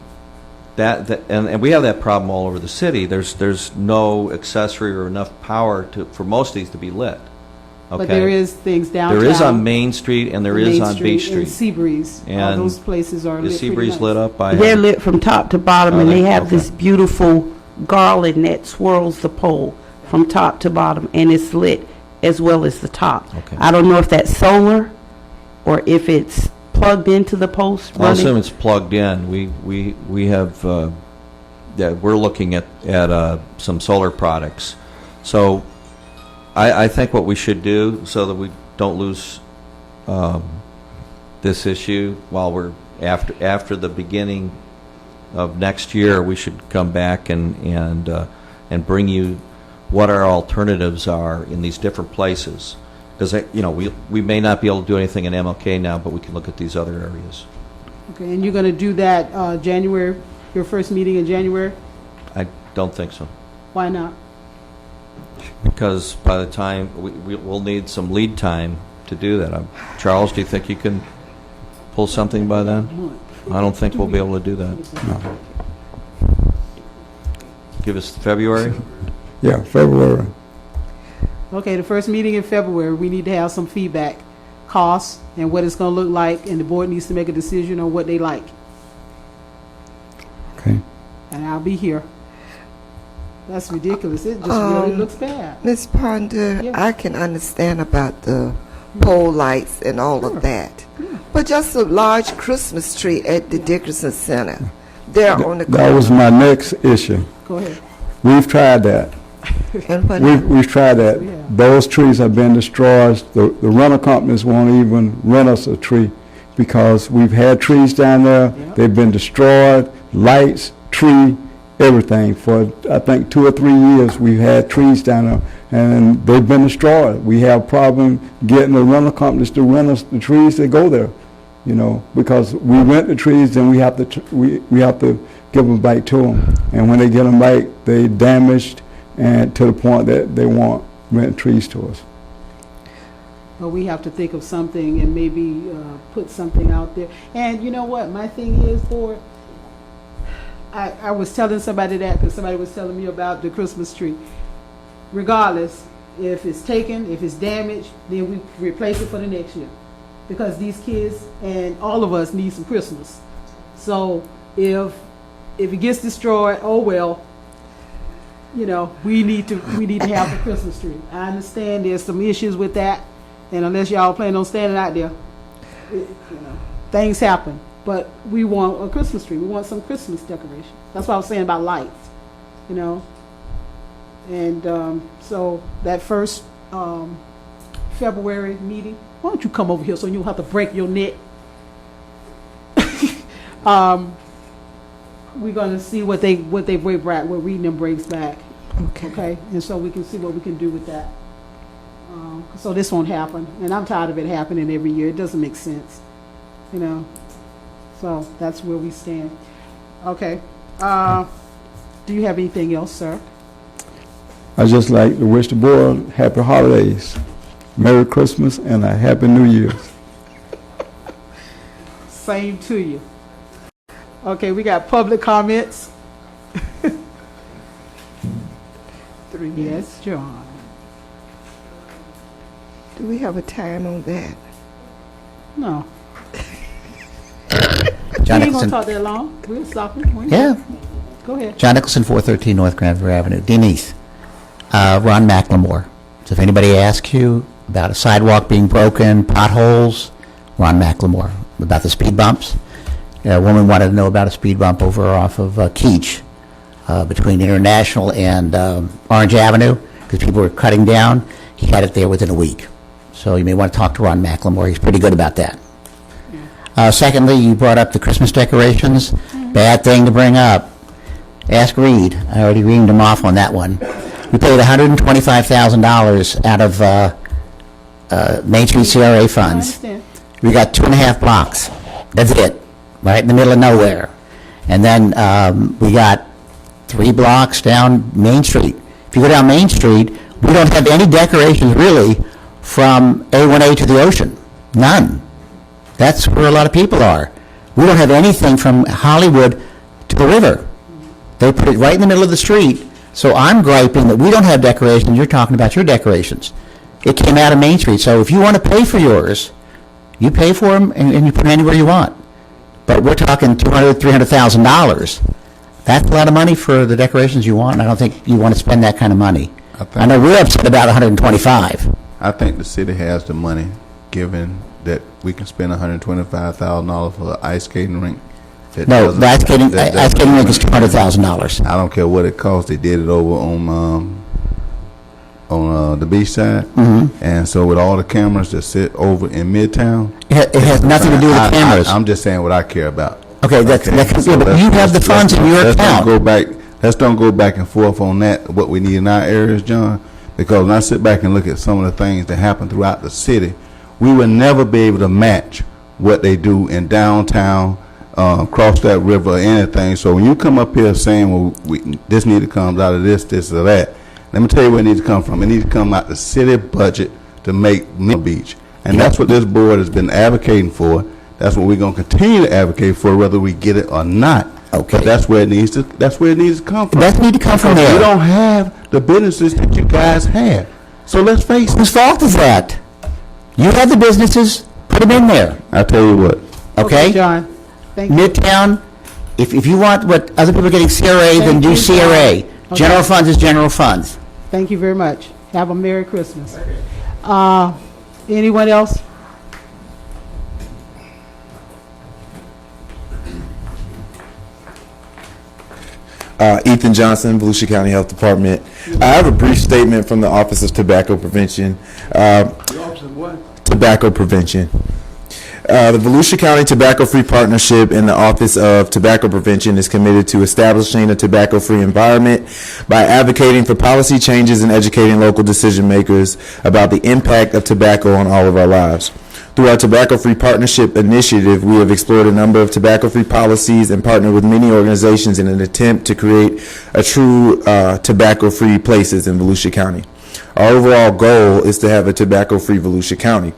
and we have that problem all over the city. There's no accessory or enough power for most of these to be lit. Okay? But there is things downtown. There is on Main Street and there is on Beach Street. And Seabreeze. All And those places are lit Is pretty Seabreeze nice. lit up? They're lit from top to bottom, and they have Okay. this beautiful garland that swirls the pole from top to bottom, and it's lit as well as the top. Okay. I don't know if that's solar or if it's plugged into the post I'll assume running. it's plugged in. We have, we're looking at some solar products. So I think what we should do, so that we don't lose this issue while we're after the beginning of next year, we should come back and bring you what our alternatives are in these different places. Because we may not be able to do anything in MLK now, but we can look at these other areas. Okay, and you're going to do that January, your first meeting in January? I don't think so, Why not? because by the time we'll need some lead time to do that. Charles, do you think you can pull something by then? I don't think we'll be able to do that. No. Give us February. Yeah, February. Okay, the first meeting in February, we need to have some feedback, costs, and what it's going to look like, and the board needs to make a decision on what they like. Okay. And I'll be here. That's ridiculous. It just really looks bad. Ms. Ponder, Yeah. I can understand about the pole lights and all of that. But just a large Christmas tree at the Dickerson Center, there on the That was my next issue. Go ahead. We've tried that. And what- We've tried that. Yeah. Those trees have been destroyed. The rental companies won't even rent us a tree because we've had trees down there. Yeah. They've been destroyed, lights, tree, everything. For, I think, 2 or 3 years, we've had trees down there, and they've been destroyed. We have problem getting the rental companies to rent us the trees that go there. because we rent the trees, then we have to give them back to them. And when they get them back, they damaged and to the point that they won't rent trees to us. But we have to think of something and maybe put something out there. And you know what? My thing is, Board, I was telling somebody that because somebody was telling me about the Christmas tree. Regardless, if it's taken, if it's damaged, then we replace it for the next year. Because these kids and all of us need some Christmas. So if it gets destroyed, oh well. We need to have the Christmas tree. I understand there's some issues with that, and unless y'all plan on standing out there, things happen. But we want a Christmas tree. We want some Christmas decoration. That's what I was saying about lights, And so that first February meeting, why don't you come over here so you don't have to break your neck? We're gonna see what they break back, what reading them breaks back. Okay, and so we can see what we can do with that. So this won't happen, and I'm tired of it happening every year. It doesn't make sense, So that's where we stand. Okay. Do you have anything else, sir? I just like to wish the board happy holidays, Merry Christmas, and a Happy New Year's. Same to you. Okay, we got public comments. 3 minutes. Yes, John. Do we have a time on that? No. John We ain't gonna Nicholson. talk that long. We'll stop it. Yeah. Go ahead. John Nicholson, 413 North Granville Avenue. Denise, Ron McLemore. So if anybody asks you about a sidewalk being broken, potholes, Ron McLemore. About the speed bumps. A woman wanted to know about a speed bump over off of Keach between International and Orange Avenue because people were cutting down. He had it there within a week. So you may want to talk to Ron McLemore. He's pretty good about that. Secondly, you brought up the Christmas decorations. Bad thing to bring up. Ask Reed. I already reamed him off on that one. We paid $125,000 out of Main Street CRA I funds. understand. We got 2.5 blocks. That's it. Right in the middle of nowhere. And then we got 3 blocks down Main Street. If you go down Main Street, we don't have any decorations really from A1A to the ocean. None. That's where a lot of people are. We don't have anything from Hollywood to the river. They put it right in the middle of the street. So I'm griping that we don't have decorations. You're talking about your decorations. It came out of Main Street. So if you want to pay for yours, you pay for them and you put them anywhere you want. But we're talking $200,000, $300,000. That's a lot of money for the decorations you want, and I don't think you want to spend that kind of money. I know we're upset about 125. I think the city has the money, given that we can spend $125,000 for an ice skating rink. No, the ice skating rink is $200,000. I don't care what it costs. They did it over on the beach side, and so with all the cameras that sit over in Midtown, It has nothing to do with the cameras. I'm just saying what I care about. Okay, but you have the funds in your account. Let's don't go back and forth on that, what we need in our areas, John, because when I sit back and look at some of the things that happen throughout the city, we will never be able to match what they do in downtown, across that river or anything. So when you come up here saying, well, this need to come out of this or that, let me tell you where it needs to come from. It needs to come out the city budget to make Mill Beach. And that's what this board has been advocating for. That's what we're going to continue to advocate for, whether we get it or not. Okay. But that's where it needs to come from. It does need to come from there. We don't have the businesses that you guys have. So let's face it. Whose fault is that? You have the businesses, put them in there. I'll tell you what. Okay? John. Thank you. Midtown, if you want what other people are getting CRA, then do you, John. CRA. Okay. General funds is general funds. Thank you very much. Have a Merry Christmas. Anyone else? Ethan Johnson, Volusia County Health Department. I have a brief statement from the Office of Tobacco Prevention. Tobacco Prevention. The Volusia County Tobacco-Free Partnership and the Office of Tobacco Prevention is committed to establishing a tobacco-free environment by advocating for policy changes and educating local decision makers about the impact of tobacco on all of our lives. Through our Tobacco-Free Partnership Initiative, we have explored a number of tobacco-free policies and partnered with many organizations in an attempt to create a true tobacco-free places in Volusia County. Our overall goal is to have a tobacco-free Volusia County.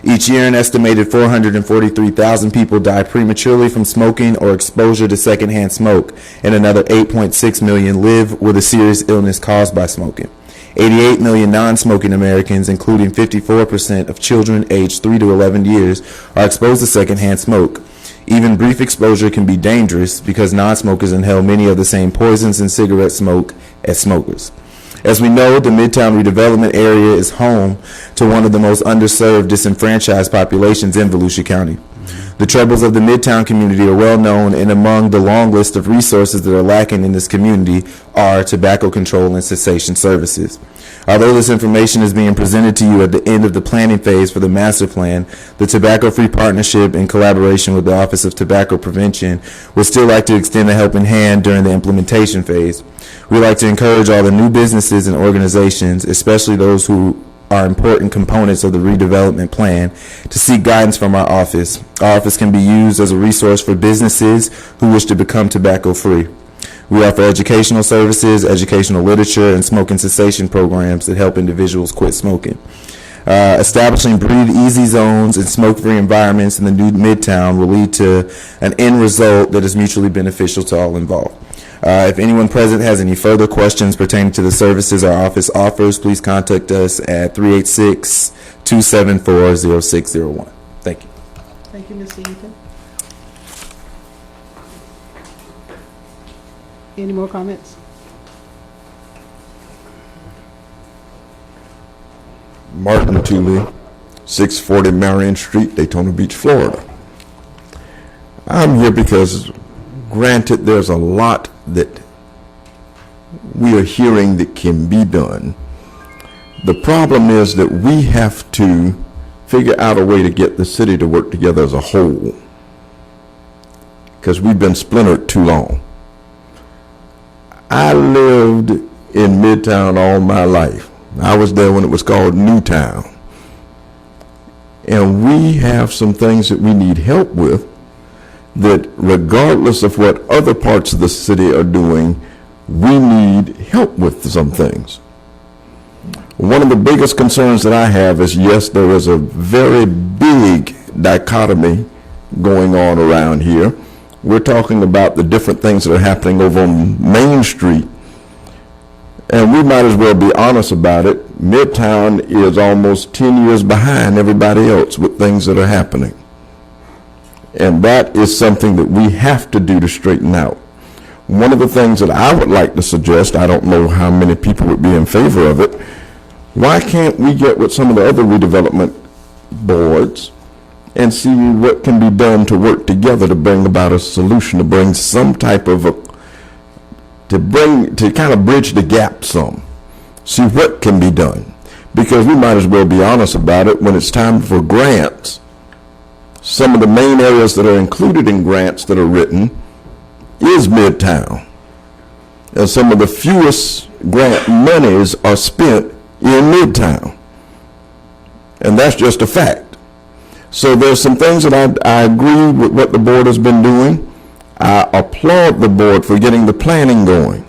Each year, an estimated 443,000 people die prematurely from smoking or exposure to secondhand smoke, and another 8.6 million live with a serious illness caused by smoking. 88 million non-smoking Americans, including 54% of children aged 3 to 11 years, are exposed to secondhand smoke. Even brief exposure can be dangerous because non-smokers inhale many of the same poisons in cigarette smoke as smokers. As we know, the Midtown Redevelopment area is home to one of the most underserved, disenfranchised populations in Volusia County. The troubles of the Midtown community are well known, and among the long list of resources that are lacking in this community are tobacco control and cessation services. Although this information is being presented to you at the end of the planning phase for the master plan, the Tobacco-Free Partnership, in collaboration with the Office of Tobacco Prevention, would still like to extend a helping hand during the implementation phase. We'd like to encourage all the new businesses and organizations, especially those who are important components of the redevelopment plan, to seek guidance from our office. Our office can be used as a resource for businesses who wish to become tobacco-free. We offer educational services, educational literature, and smoking cessation programs that help individuals quit smoking. Establishing breathe-easy zones and smoke-free environments in the new Midtown will lead to an end result that is mutually beneficial to all involved. If anyone present has any further questions pertaining to the services our office offers, please contact us at 386-274-0601. Thank you. Thank you, Mr. Eaton. Any more comments? Martin Tooley, 640 Marion Street, Daytona Beach, Florida. I'm here because, granted, there's a lot that we are hearing that can be done. The problem is that we have to figure out a way to get the city to work together as a whole, because we've been splintered too long. I lived in Midtown all my life. I was there when it was called Newtown. And we have some things that we need help with that, regardless of what other parts of the city are doing, we need help with some things. One of the biggest concerns that I have is, yes, there is a very big dichotomy going on around here. We're talking about the different things that are happening over on Main Street, and we might as well be honest about it. Midtown is almost 10 years behind everybody else with things that are happening. And that is something that we have to do to straighten out. One of the things that I would like to suggest, I don't know how many people would be in favor of it, why can't we get with some of the other redevelopment boards and see what can be done to work together to bring about a solution, to bring some type of to kind of bridge the gap some, see what can be done. Because we might as well be honest about it, when it's time for grants, some of the main areas that are included in grants that are written is Midtown. And some of the fewest grant monies are spent in Midtown. And that's just a fact. So there's some things that I agree with what the board has been doing. I applaud the board for getting the planning going.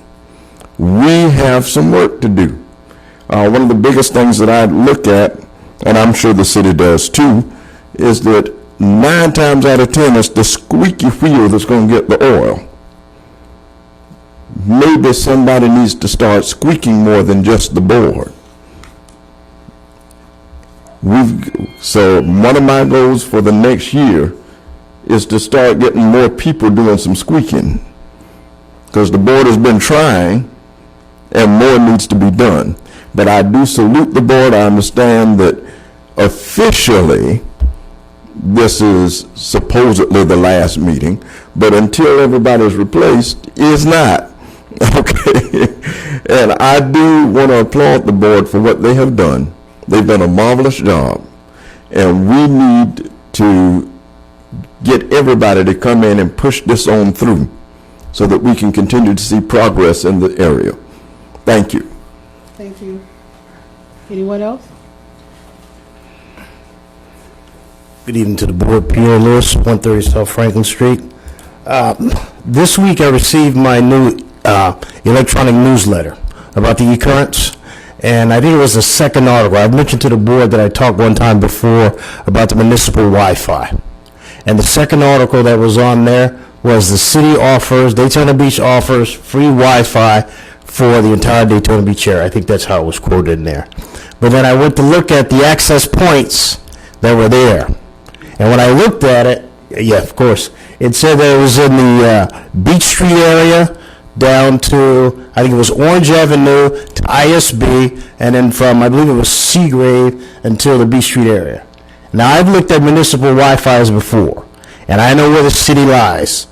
We have some work to do. One of the biggest things that I look at, and I'm sure the city does too, is that 9 times out of 10, it's the squeaky wheel that's going to get the oil. Maybe somebody needs to squeaking more than just the board. So one of my goals for the next year is to start getting more people doing some squeaking, because the board has been trying and more needs to be done. But I do salute the board. I understand that officially this is supposedly the last meeting, but until everybody is replaced, it's not. Okay. And I do want to applaud the board for what they have done. They've done a marvelous job, and we need to get everybody to come in and push this on through so that we can continue to see progress in the area. Thank you. Thank you. Anyone else? Good evening to the board. Pierre Lewis, 130 South Franklin Street. This week I received my new electronic newsletter about the e-currents, and I think it was the second article. I've mentioned to the board that I talked one time before about the municipal Wi-Fi. And the second article that was on there was the city offers, Daytona Beach offers free Wi-Fi for the entire Daytona Beach area. I think that's how it was quoted in there. But then I went to look at the access points that were there. And when I looked at it, yeah, of course, it said that it was in the Beach Street area down to, I think it was Orange Avenue to ISB, and then from, I believe it was Seagrave until the Beach Street area. Now, I've looked at municipal Wi-Fi's before, and I know where the city lies.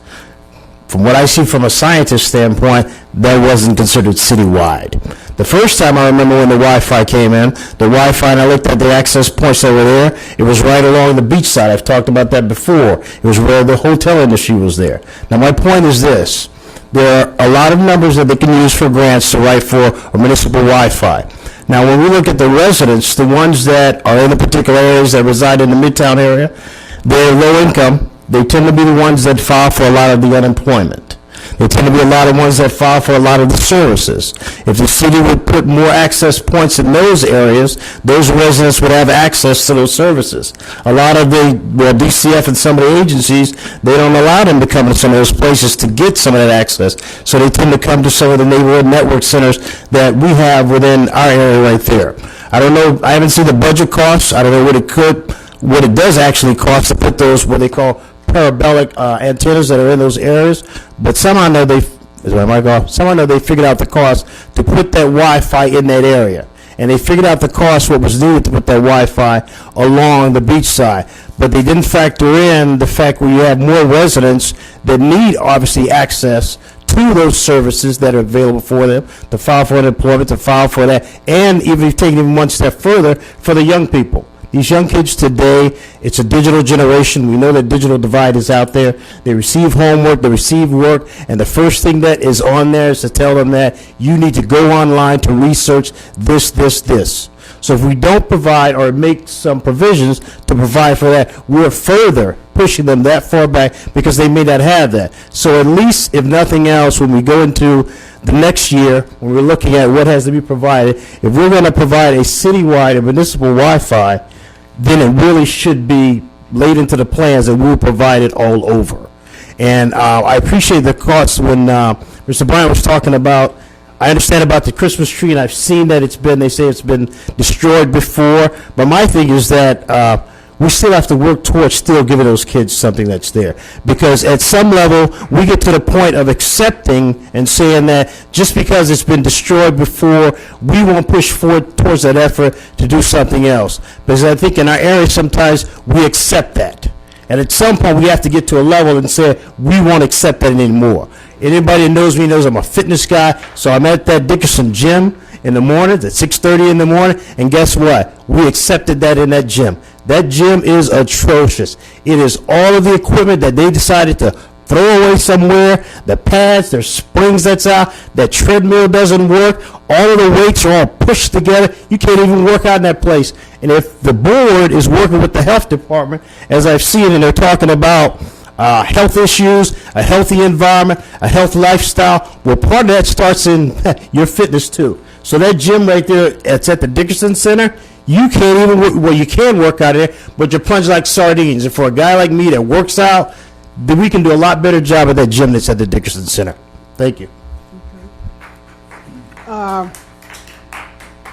From what I see from a scientist standpoint, that wasn't considered citywide. The first time I remember when the Wi-Fi came in, the Wi-Fi, and I looked at the access points that were there, it was right along the beach side. I've talked about that before. It was where the hotel industry was there. Now, my point is this. There are a lot of numbers that they can use for grants to write for a municipal Wi-Fi. Now, when we look at the residents, the ones that are in the particular areas that reside in the Midtown area, they're low income. They tend to be the ones that file for a lot of the unemployment. They tend to be a lot of ones that file for a lot of the services. If the city would put more access points in those areas, those residents would have access to those services. A lot of the DCF and some of the agencies, they don't allow them to come to some of those places to get some of that access. So they tend to come to some of the neighborhood network centers that we have within our area right there. I don't know, I haven't seen the budget costs. I don't know what it does actually cost to put those, what they call parabolic antennas that are in those areas, but somehow know they figured out the cost to put that Wi-Fi in that area, and they figured out the cost what was needed to put that Wi-Fi along the beach side, but they didn't factor in the fact where you have more residents that need obviously access to those services that are available for them, to file for unemployment, to file for that, and even taking it one step further for the young people. These young kids today, it's a digital generation. We know that digital divide is out there. They receive homework, they receive work, and the first thing that is on there is to tell them that you need to go online to research this. So if we don't provide or make some provisions to provide for that, we're further pushing them that far back because they may not have that. So at least, if nothing else, when we go into the next year, when we're looking at what has to be provided, if we're going to provide a citywide and municipal Wi-Fi, then it really should be laid into the plans that we'll provide it all over. And I appreciate the costs when Mr. Bryant was talking about, I understand about the Christmas tree, and I've seen that they say it's been destroyed before, but my thing is that we still have to work towards still giving those kids something that's there. Because at some level, we get to the point of accepting and saying that just because it's been destroyed before, we won't push forward towards that effort to do something else. Because I think in our area, sometimes we accept that. And at some point, we have to get to a level and say, we won't accept that anymore. Anybody that knows me knows I'm a fitness guy, so I'm at that Dickerson gym in the mornings at 6:30 in the morning, and guess what? We accepted that in that gym. That gym is atrocious. It is all of the equipment that they decided to throw away somewhere, the pads, there's springs that's out, that treadmill doesn't work, all of the weights are all pushed together. You can't even work out in that place. And if the board is working with the health department, as I've seen, and they're talking about health issues, a healthy environment, a healthy lifestyle, well, part of that starts in your fitness too. So that gym right there, it's at the Dickerson Center, you can't even, well, you can work out there, but you're plunged like sardines. And for a guy like me that works out, then we can do a lot better job at that gym that's at the Dickerson Center. Thank you.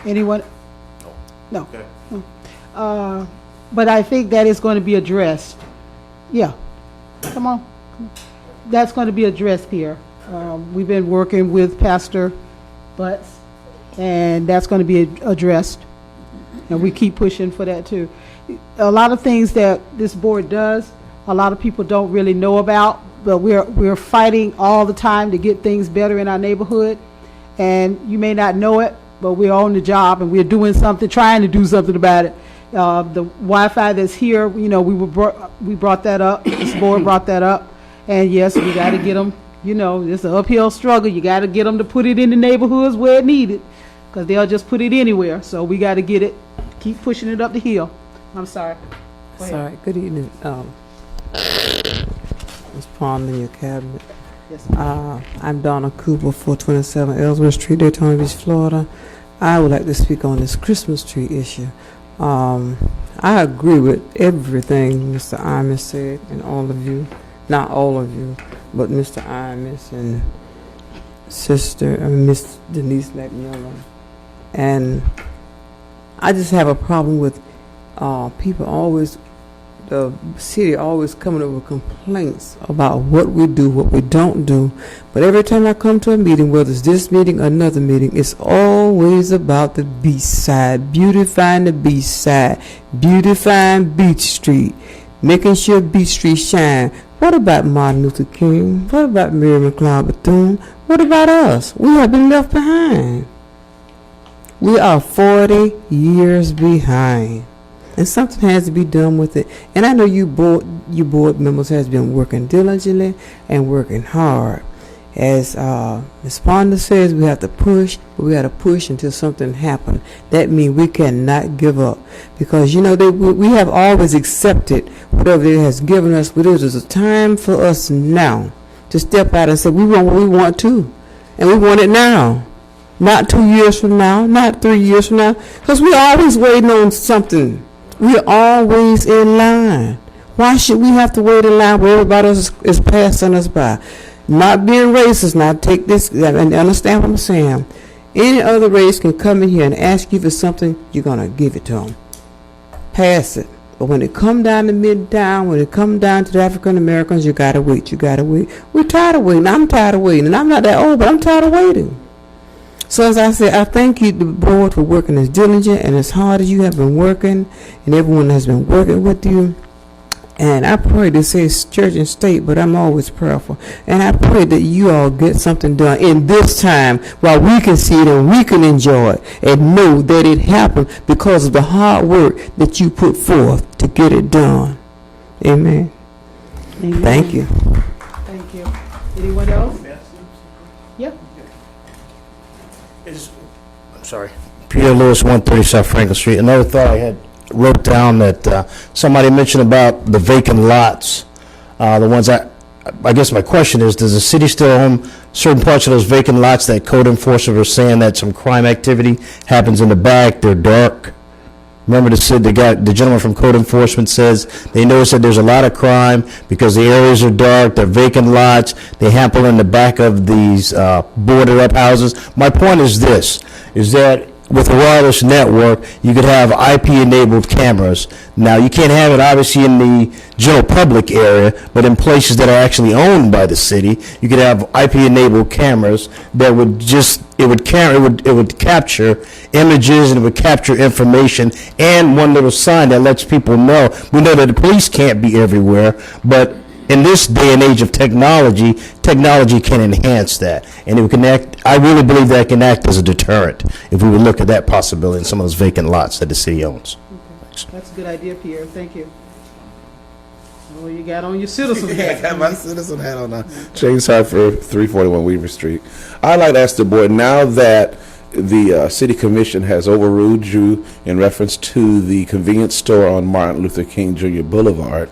Anyone? No. Okay. But I think that is going to be addressed. Yeah. Come on. That's going to be addressed here. We've been working with Pastor Butts, and that's going to be addressed. And we keep pushing for that too. A lot of things that this board does, a lot of people don't really know about, but we're fighting all the time to get things better in our neighborhood. And you may not know it, but we're on the job and we're doing something, trying to do something about it. The Wi-Fi that's here, you know, we brought that up. This board brought that up, and yes, we got to get them. You know, it's an uphill struggle. You got to get them to put it in the neighborhoods where it needed, because they'll just put it anywhere. So we got to get it, keep pushing it up the hill. I'm sorry. Go ahead. Sorry, good evening, Ms. Pond in your cabinet. Yes, I'm Donna Cooper, 427 Ellsworth Street, Daytona Beach, Florida. I would like to speak on this Christmas tree issue. I agree with everything Mr. Imus said, and all of you, not all of you, but Mr. Imus and Miss Denise McMillan. And I just have a problem with people always, the city always coming up with complaints about what we do, what we don't do. But every time I come to a meeting, whether it's this meeting or another meeting, it's always about the beach side, beautifying the beach side, beautifying Beach Street, making sure Beach Street shine. What about Martin Luther King? What about Mary McLeod Bethune? What about us? We have been left behind. We are 40 years behind. And something has to be done with it. And I know you board members has been working diligently and working hard. As Ms. Fonda says, we have to push, but we have to push until something happens. That means we cannot give up. Because, you know, we have always accepted whatever it has given us, but it is a time for us now to step out and say, we want what we want to. And we want it now. Not 2 years from now, not 3 years from now. Because we're always waiting on something. We're always in line. Why should we have to wait in line where everybody else is passing us by? Not being racist, now take this and understand what I'm saying. Any other race can come in here and ask you for something, you're going to give it to them. Pass it. But when it come down to Midtown, when it come down to the African Americans, you got to wait, you got to wait. We're tired of waiting. I'm tired of waiting. And I'm not that old, but I'm tired of waiting. So as I said, I thank you, the board, for working as diligent and as hard as you have been working, and everyone has been working with you. And I pray to say church and state, but I'm always prayerful. And I pray that you all get something done in this time while we can see it and we can enjoy it and know that it happened because of the hard work that you put forth to get it done. Amen. Amen. Thank you. Thank you. Anyone else? Yep. I'm sorry. Peter Lewis, 130 South Franklin Street. Another thought I had wrote down that somebody mentioned about the vacant lots. The ones I guess my question is, does the city still own certain parts of those vacant lots that code enforcement are saying that some crime activity happens in the back? They're dark. Remember the gentleman from code enforcement says they notice that there's a lot of crime because the areas are dark, they're vacant lots, they happen in the back of these boarded up houses. My point is this, is that with a wireless network, you could have IP-enabled cameras. Now, you can't have it obviously in the general public area, but in places that are actually owned by the city, you could have IP-enabled cameras that would just, it would capture images and it would capture information, and one little sign that lets people know. We know that the police can't be everywhere, but in this day and age of technology, technology can enhance that, and it can act. I really believe that it can act as a deterrent if we would look at that possibility in some of those vacant lots that the city owns. Okay. That's a good idea, Pierre. Thank you. Oh, you got on your citizen I hat. got my citizen hat on now. James Hartford, 341 Weaver Street. I'd like to ask the board, now that the city commission has overruled you in reference to the convenience store on Martin Luther King Jr. Boulevard,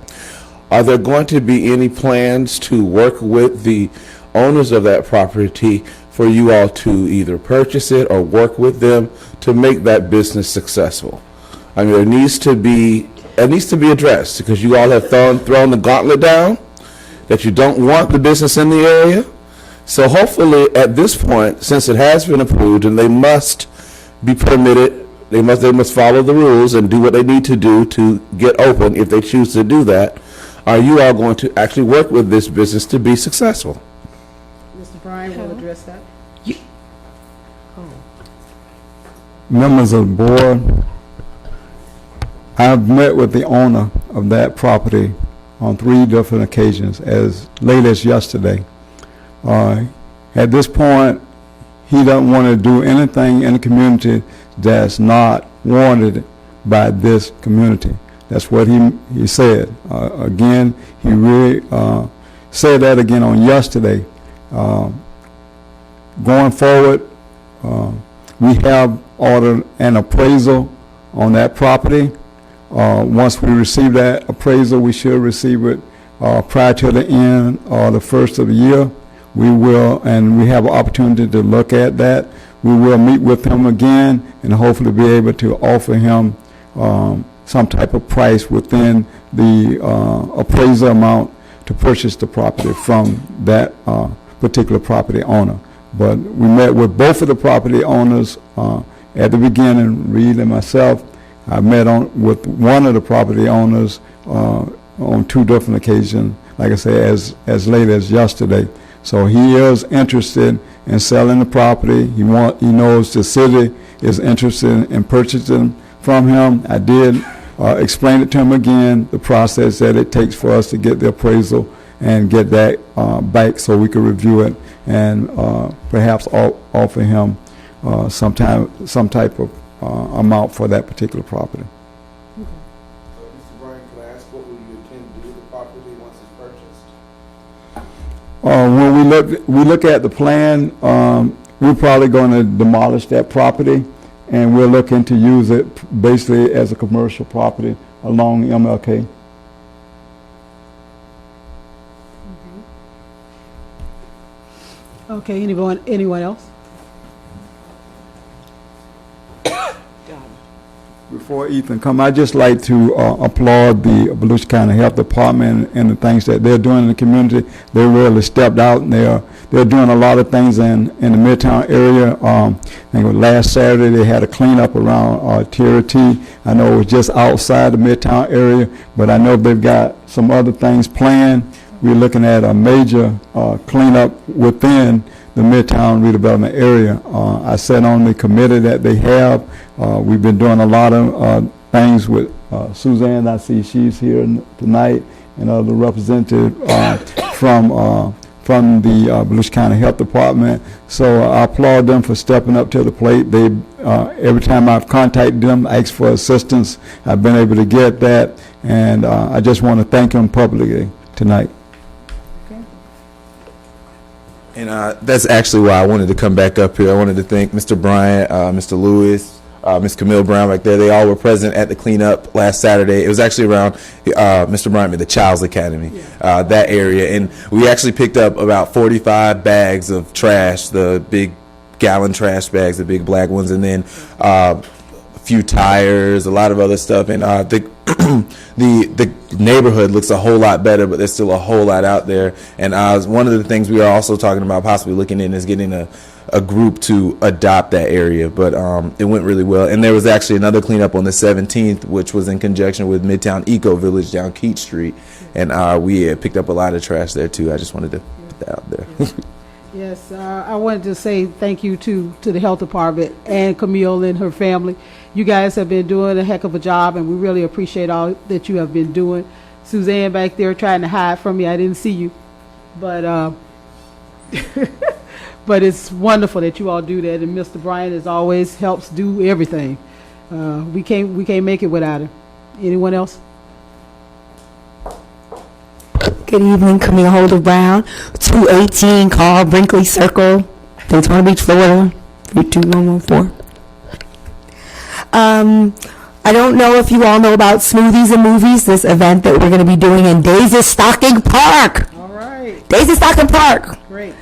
are there going to be any plans to work with the owners of that property for you all to either purchase it or work with them to make that business successful? I mean, it needs to be addressed because you all have thrown the gauntlet down, that you don't want the business in the area. So hopefully at this point, since it has been approved and they must be permitted, they must follow the rules and do what they need to do to get open if they choose to do that. Are you all going to actually work with this business to be successful? Mr. Bryan will address that. Members of the board, I've met with the owner of that property on 3 different occasions, as late as yesterday. At this point, he doesn't want to do anything in the community that's not wanted by this community. That's what he said. Again, he really said that again on yesterday. Going forward, we have ordered an appraisal on that property. Once we receive that appraisal, we should receive it prior to the end or the first of the year. We will, and we have an opportunity to look at that. We will meet with him again and hopefully be able to offer him some type of price within the appraisal amount to purchase the property from that particular property owner. But we met with both of the property owners at the beginning, Reed and myself. I met with one of the property owners on 2 different occasions, like I say, as late as yesterday. So he is interested in selling the property. He knows the city is interested in purchasing from him. I did explain it to him again, the process that it takes for us to get the appraisal and get that back so we could review it and perhaps offer him some type of amount for that particular property. Mr. Brian, can I ask what will you intend to do with the property once it's purchased? When we look at the plan, we're probably going to demolish that property, and we're looking to use it basically as a commercial property along MLK. Okay, anyone else? Before Ethan come, I'd just like to applaud the Volusia County Health Department and the things that they're doing in the community. They really stepped out, and they're doing a lot of things in the Midtown area. I think last Saturday they had a cleanup around Tier T. I know it was just outside the Midtown area, but I know they've got some other things planned. We're looking at a major cleanup within the Midtown redevelopment area. I sat on the committee that they have. We've been doing a lot of things with Suzanne. I see she's here tonight, and other representative from the Volusia County Health Department. So I applaud them for stepping up to the plate. They every time I've contacted them, asked for assistance, I've been able to get that, and I just want to thank them publicly tonight. And that's actually why I wanted to come back up here. I wanted to thank Mr. Bryant, Mr. Lewis, Ms. Camille Brown back there. They all were present at the cleanup last Saturday. It was actually around Mr. Bryant, the Child's Academy, that area. And we actually picked up about 45 bags of trash, the big gallon trash bags, the big black ones, and then a few tires, a lot of other stuff. And the neighborhood looks a whole lot better, but there's still a whole lot out there. And one of the things we are also talking about possibly looking in is getting a group to adopt that area, but it went really well. And there was actually another cleanup on the 17th, which was in conjunction with Midtown Eco Village down Keat Street, and we picked up a lot of trash there too. I just wanted to put that out there. Yes, I wanted to say thank you to the health department and Camille and her family. You guys have been doing a heck of a job, and we really appreciate all that you have been doing. Suzanne back there trying to hide from me. I didn't see you, but but it's wonderful that you all do that. And Mr. Bryan, as always, helps do everything. We can't make it without him. Anyone else? Good evening, Camille Holder Brown, 218 Carl Brinkley Circle, Daytona Beach, Florida, 32114. I don't know if you all know about Smoothies and Movies, this event that we're going to be doing in Daisy Stocking Park. All right. Daisy Stocking Park. Great.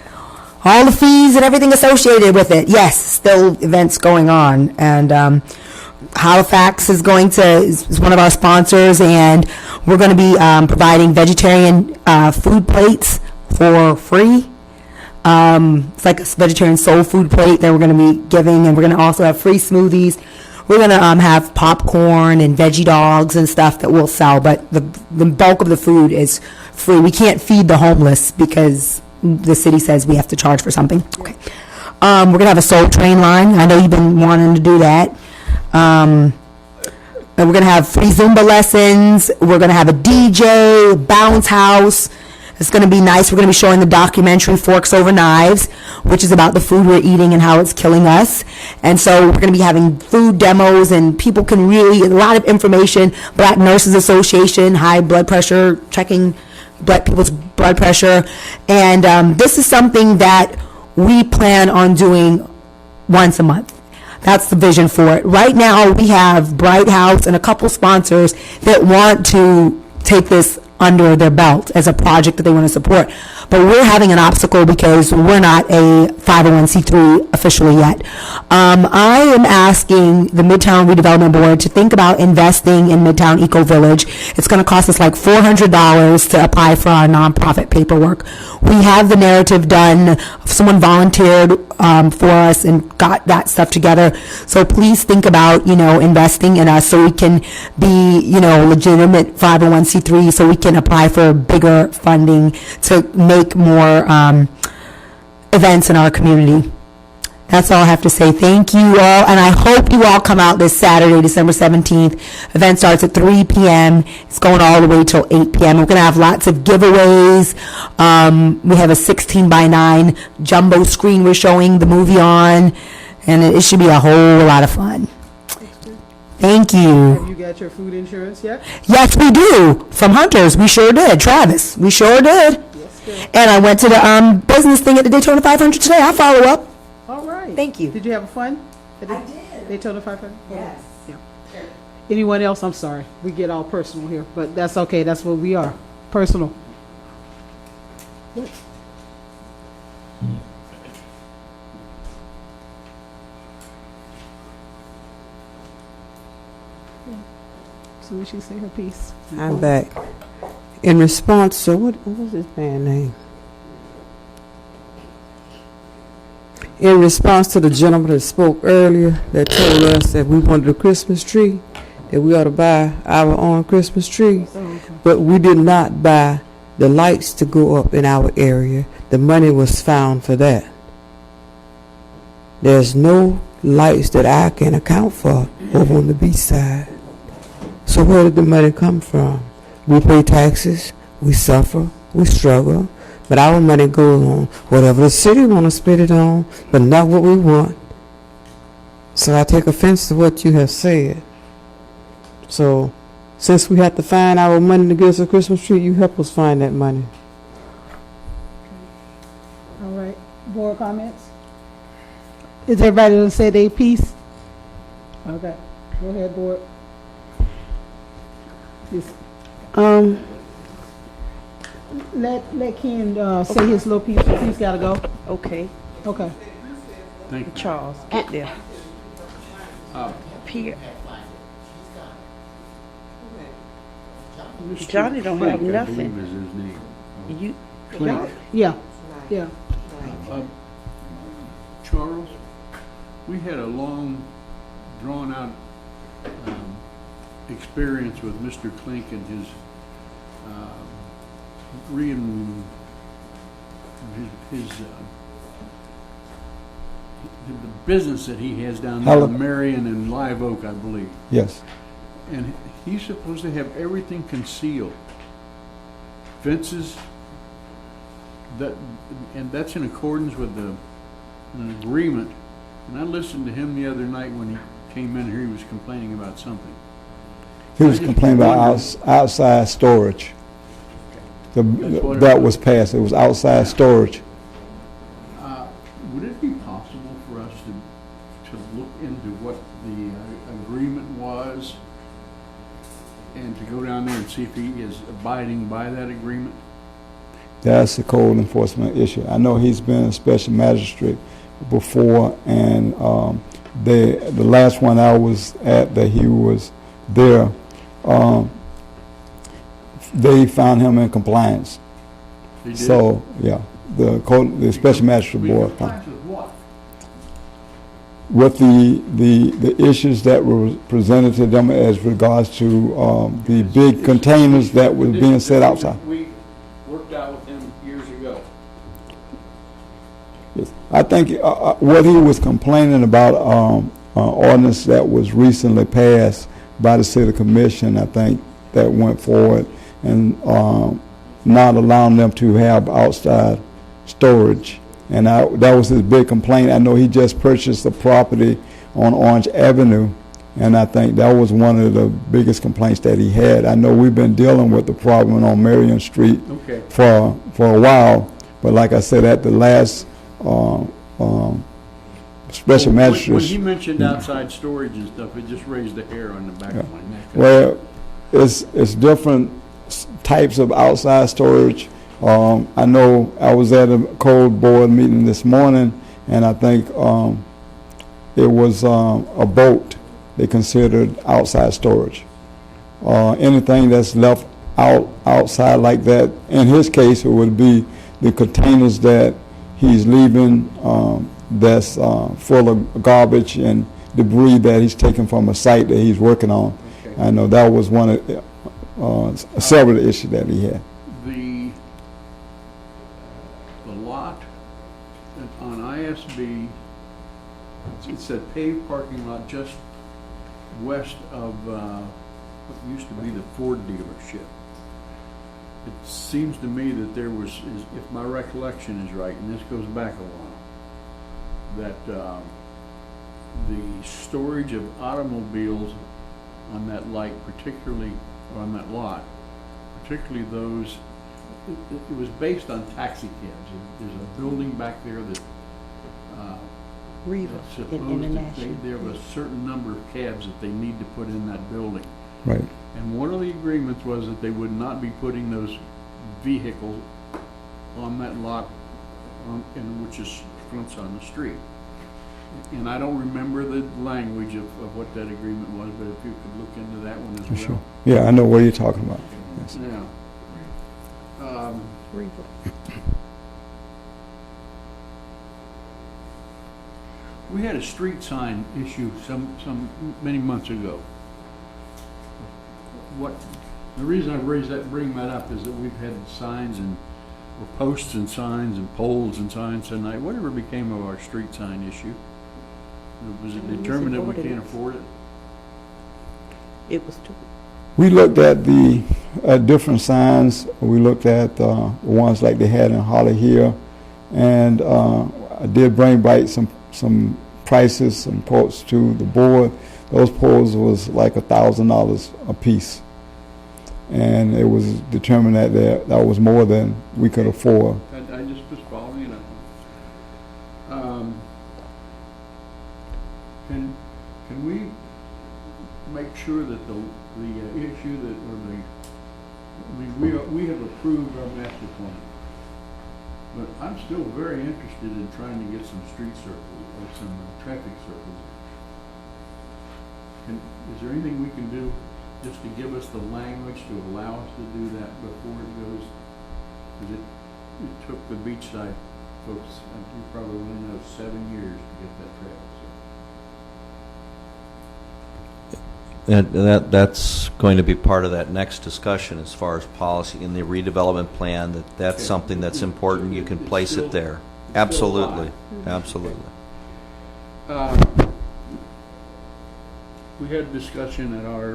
All the fees and everything associated with it. Yes, still events going on. And Halifax is is one of our sponsors, and we're going to be providing vegetarian food plates for free. It's like a vegetarian soul food plate that we're going to be giving, and we're going to also have free smoothies. We're going to have popcorn and veggie dogs and stuff that we'll sell, but the bulk of the food is free. We can't feed the homeless because the city says we have to charge for something. Okay. We're going to have a Soul Train line. I know you've been wanting to do that. And we're going to have free Zumba lessons. We're going to have a DJ, bounce house. It's going to be nice. We're going to be showing the documentary Forks Over Knives, which is about the food we're eating and how it's killing us. And so we're going to be having food demos, and people can really, a lot of information, Black Nurses Association, high blood pressure, checking Black people's blood pressure. And this is something that we plan on doing once a month. That's the vision for it. Right now, we have Bright House and a couple sponsors that want to take this under their belt as a project that they want to support. But we're having an obstacle because we're not a 501c3 officially yet. I am asking the Midtown Redevelopment Board to think about investing in Midtown Eco Village. It's going to cost us like $400 to apply for our nonprofit paperwork. We have the narrative done. Someone volunteered for us and got that stuff together. So please think about, investing in us so we can be, legitimate 501c3 so we can apply for bigger funding to make more events in our community. That's all I have to say. Thank you all, and I hope you all come out this Saturday, December 17th. Event starts at 3 p.m. It's going all the way till 8 p.m. We're going to have lots of giveaways. We have a 16 by 9 jumbo screen we're showing the movie on, and it should be a whole lot of fun. Thank you. Have you got your food insurance yet? Yes, we do. From Hunters, we sure did. Travis, we sure did. And I went to the business thing at the Daytona 500 today. I'll follow up. All right. Thank you. Did you have fun? I did. Daytona 500? Yes. Yeah. Anyone else? I'm sorry. We get all personal here, but that's okay. That's what we are. Personal. Soon as she say her piece. I'm back. In response to, what was this man's name? In response to the gentleman that spoke earlier that told us that we wanted a Christmas tree, that we ought to buy our own Christmas tree, but we did not buy the lights to go up in our area. The money was found for that. There's no lights that I can account for over on the beach side. So where did the money come from? We pay taxes, we suffer, we struggle, but our money goes on whatever the city want to spend it on, but not what we want. So I take offense to what you have said. So since we have to find our money to get us a Christmas tree, you help us find that money. All right. Board comments? Is everybody going to say their piece? Okay. Go ahead, board. Yes. Let Ken say his little piece. He's got to go. Okay. Okay. Thank you. Charles, get there. Pierre. Mr. Johnny don't have Flake, I nothing. believe is his name. You, Flake. Yeah. Yeah. Charles, we had a long, drawn-out experience with Mr. Klink and his the business that he has down there in Marion and Live Oak, I believe. Yes. And he's supposed to have everything concealed. Fences, and that's in accordance with an agreement. And I listened to him the other night when he came in here, he was complaining about something. He was complaining about outside storage. That was passed. It was outside storage. Would it be possible for us to look into what the agreement was and to go down there and see if he is abiding by that agreement? That's a code enforcement issue. I know he's been a special magistrate before, and the last one I was at that he was there, they found him in compliance. They did? So, yeah, the special magistrate board. Compliance with what? With the issues that were presented to them as regards to the big containers that were being set outside. We worked out with him years ago. Yes. I think what he was complaining about, ordinance that was recently passed by the city commission, I think that went forward, and not allowing them to have outside storage. And that was his big complaint. I know he just purchased a property on Orange Avenue, and I think that was one of the biggest complaints that he had. I know we've been dealing with the problem on Marion Street for a while, but like I said, at the last special When magistrates. he mentioned outside storage and stuff, it just raised the hair on the back of my neck. Well, it's different types of outside storage. I know I was at a code board meeting this morning, and I think it was a boat they considered outside storage. Anything that's left outside like that, in his case, it would be the containers that he's leaving that's full of garbage and debris that he's taken from a site that he's working on. Okay. I know that was one of several issues that he had. The lot on ISB, it said paved parking lot just west of what used to be the Ford dealership. It seems to me that there was, if my recollection is right, and this goes back a while, that the storage of automobiles on that light, particularly on that lot, particularly those, it was based on taxi cabs. There's a building back there that Reva, supposed International. there was a certain number of cabs that they need to put in that building. Right. And one of the agreements was that they would not be putting those vehicles on that lot, which is fronts on the street. And I don't remember the language of what that agreement was, but if you could look into that one as well. Sure. Yeah, I know what you're talking about. Yes. Yeah. We had a street sign issue many months ago. The reason I bring that up is that we've had signs or posts and signs and poles and signs tonight. Whatever became of our street sign issue? Was it determined that we can't afford it? It was too. We looked at the different signs. We looked at the ones like they had in Holly Hill, and I did bring back some prices, some quotes to the board. Those poles was like $1,000 a piece, and it was determined that that was more than we could afford. I just was following it up. Can we make sure that the issue that, we have approved our master plan, but I'm still very interested in trying to get some street circles or some traffic circles. Is there anything we can do just to give us the language to allow us to do that before it goes? Because it took the beachside folks, you probably only know, 7 years to get that trail. That's going to be part of that next discussion as far as policy in the redevelopment plan, that's something that's important. You can place it there. Absolutely. Absolutely. We had a discussion at our, I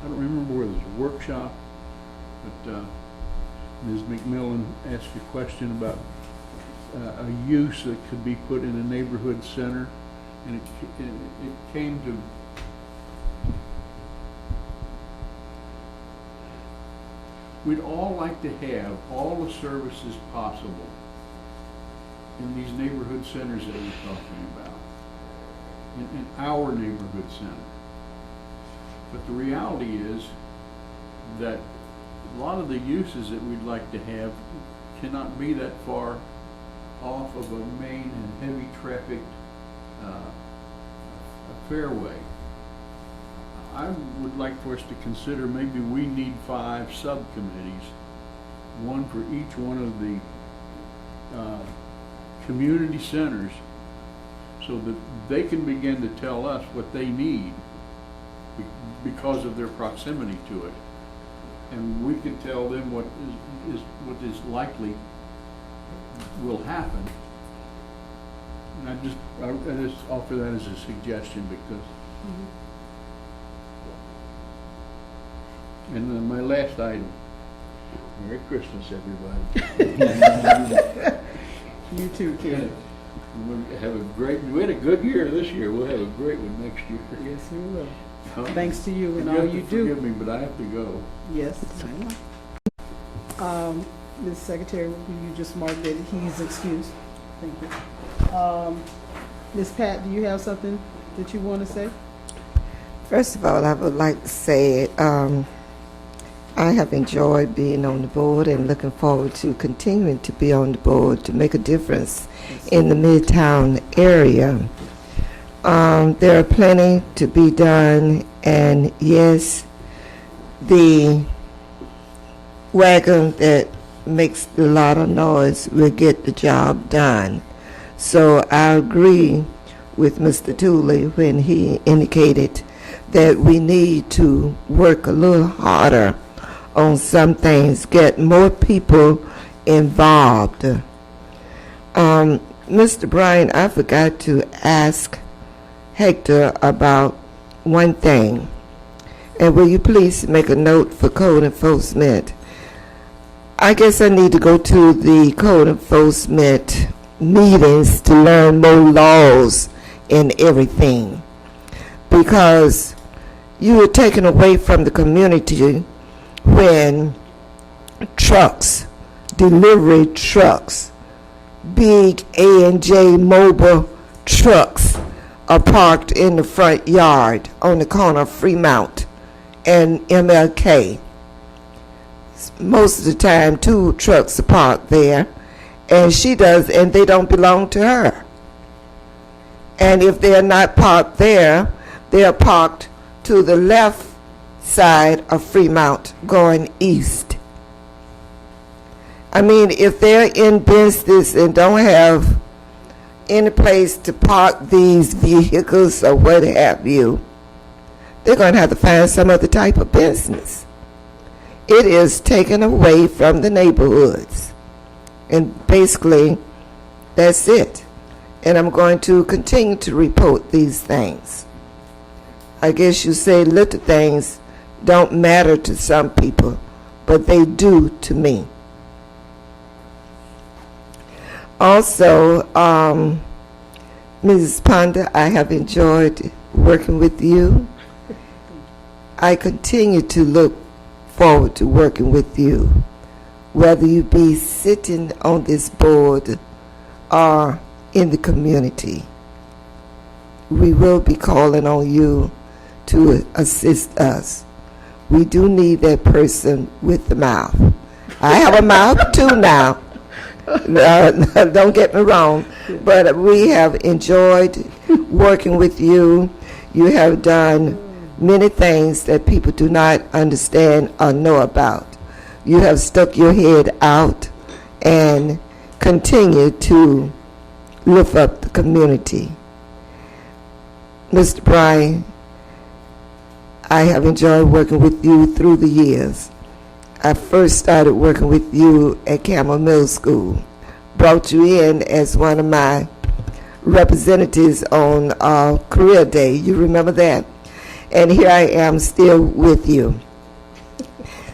don't remember where, there's a workshop, but Ms. McMillan asked a question about a use that could be put in a neighborhood center, and it came to we'd all like to have all the services possible in these neighborhood centers that we're talking about, in our neighborhood center. But the reality is that a lot of the uses that we'd like to have cannot be that far off of a main and heavy trafficked fairway. I would like for us to consider maybe we need 5 subcommittees, one for each one of the community centers, so that they can begin to tell us what they need because of their proximity to it, and we can tell them what is likely will happen. And I just offer that as a suggestion because. And then my last item. Merry Christmas, everybody. You too, Ken. We had a good year this year. We'll have a great one next year. Yes, we will. Thanks to you and all you do. Forgive me, but I have to go. Yes. Ms. Secretary, will you just mark that he's excused? Thank you. Ms. Pat, do you have something that you want to say? First of all, I would like to say I have enjoyed being on the board and looking forward to continuing to be on the board to make a difference in the Midtown area. There are plenty to be done, and yes, the wagon that makes a lot of noise will get the job done. So I agree with Mr. Tooley when he indicated that we need to work a little harder on some things, get more people involved. Mr. Bryan, I forgot to ask Hector about one thing. And will you please make a note for code enforcement? I guess I need to go to the code enforcement meetings to learn more laws and everything, because you were taken away from the community when trucks, delivery trucks, big A&J mobile trucks are parked in the front yard on the corner of Fremont and MLK. Most of the time, 2 trucks are parked there, and they don't belong to her. And if they're not parked there, they're parked to the left side of Fremont going east. I mean, if they're in business and don't have any place to park these vehicles or what have you, they're going to have to find some other type of business. It is taken away from the neighborhoods. And basically, that's it. And I'm going to continue to report these things. I guess you say little things don't matter to some people, but they do to me. Also, Mrs. Ponder, I have enjoyed working with you. I continue to look forward to working with you, whether you be sitting on this board or in the community. We will be calling on you to assist us. We do need that person with the mouth. I have a mouth too now. Don't get me wrong, but we have enjoyed working with you. You have done many things that people do not understand or know about. You have stuck your head out and continue to lift up the community. Mr. Bryan, I have enjoyed working with you through the years. I first started working with you at Camel Middle School, brought you in as one of my representatives on Career Day. You remember that? And here I am still with you.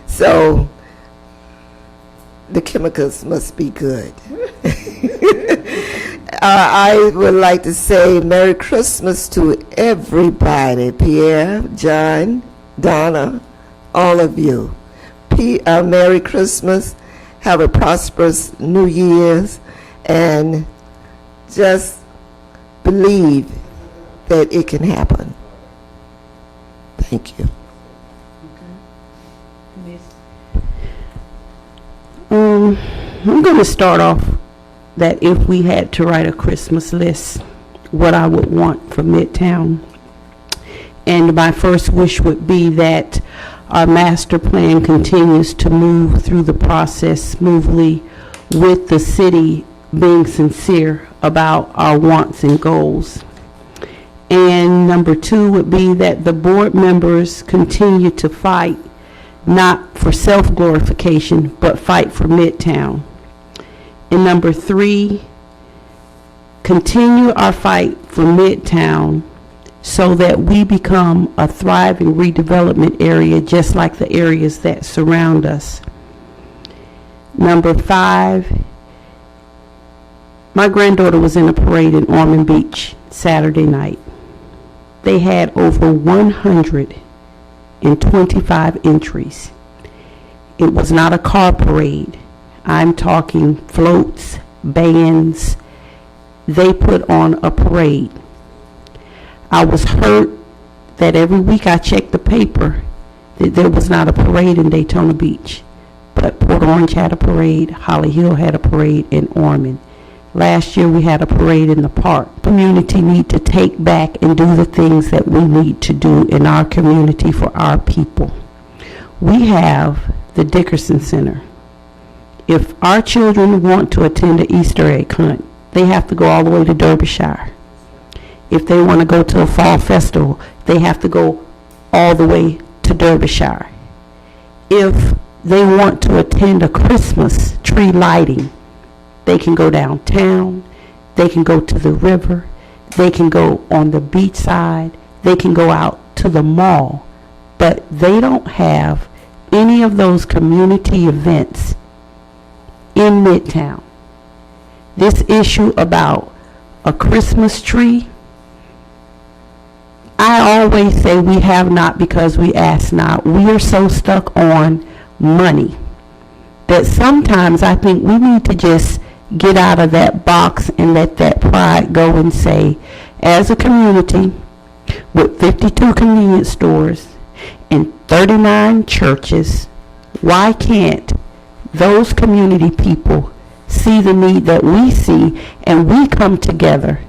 So the chemicals must be good. I would like to say Merry Christmas to everybody, Pierre, John, Donna, all of you. Merry Christmas, have a prosperous New Year's, and just believe that it can happen. Thank you. I'm going to start off that if we had to write a Christmas list, what I would want for Midtown. And my first wish would be that our master plan continues to move through the process smoothly, with the city being sincere about our wants and goals. And number 2 would be that the board members continue to fight, not for self-glorification, but fight for Midtown. And number 3, continue our fight for Midtown so that we become a thriving redevelopment area just like the areas that surround us. Number 5, my granddaughter was in a parade in Ormond Beach Saturday night. They had over 125 entries. It was not a car parade. I'm talking floats, bands, they put on a parade. I was hurt that every week I checked the paper that there was not a parade in Daytona Beach. But Port Orange had a parade, Holly Hill had a parade, and Ormond. Last year we had a parade in the park. Community need to take back and do the things that we need to do in our community for our people. We have the Dickerson Center. If our children want to attend an Easter egg hunt, they have to go all the way to Derbyshire. If they want to go to a fall festival, they have to go all the way to Derbyshire. If they want to attend a Christmas tree lighting, they can go downtown, they can go to the river, they can go on the beach side, they can go out to the mall, but they don't have any of those community events in Midtown. This issue about a Christmas tree, I always say we have not because we ask not. We are so stuck on money that sometimes I think we need to just get out of that box and let that pride go and say, as a community with 52 convenience stores and 39 churches, why can't those community people see the need that we see and we come together?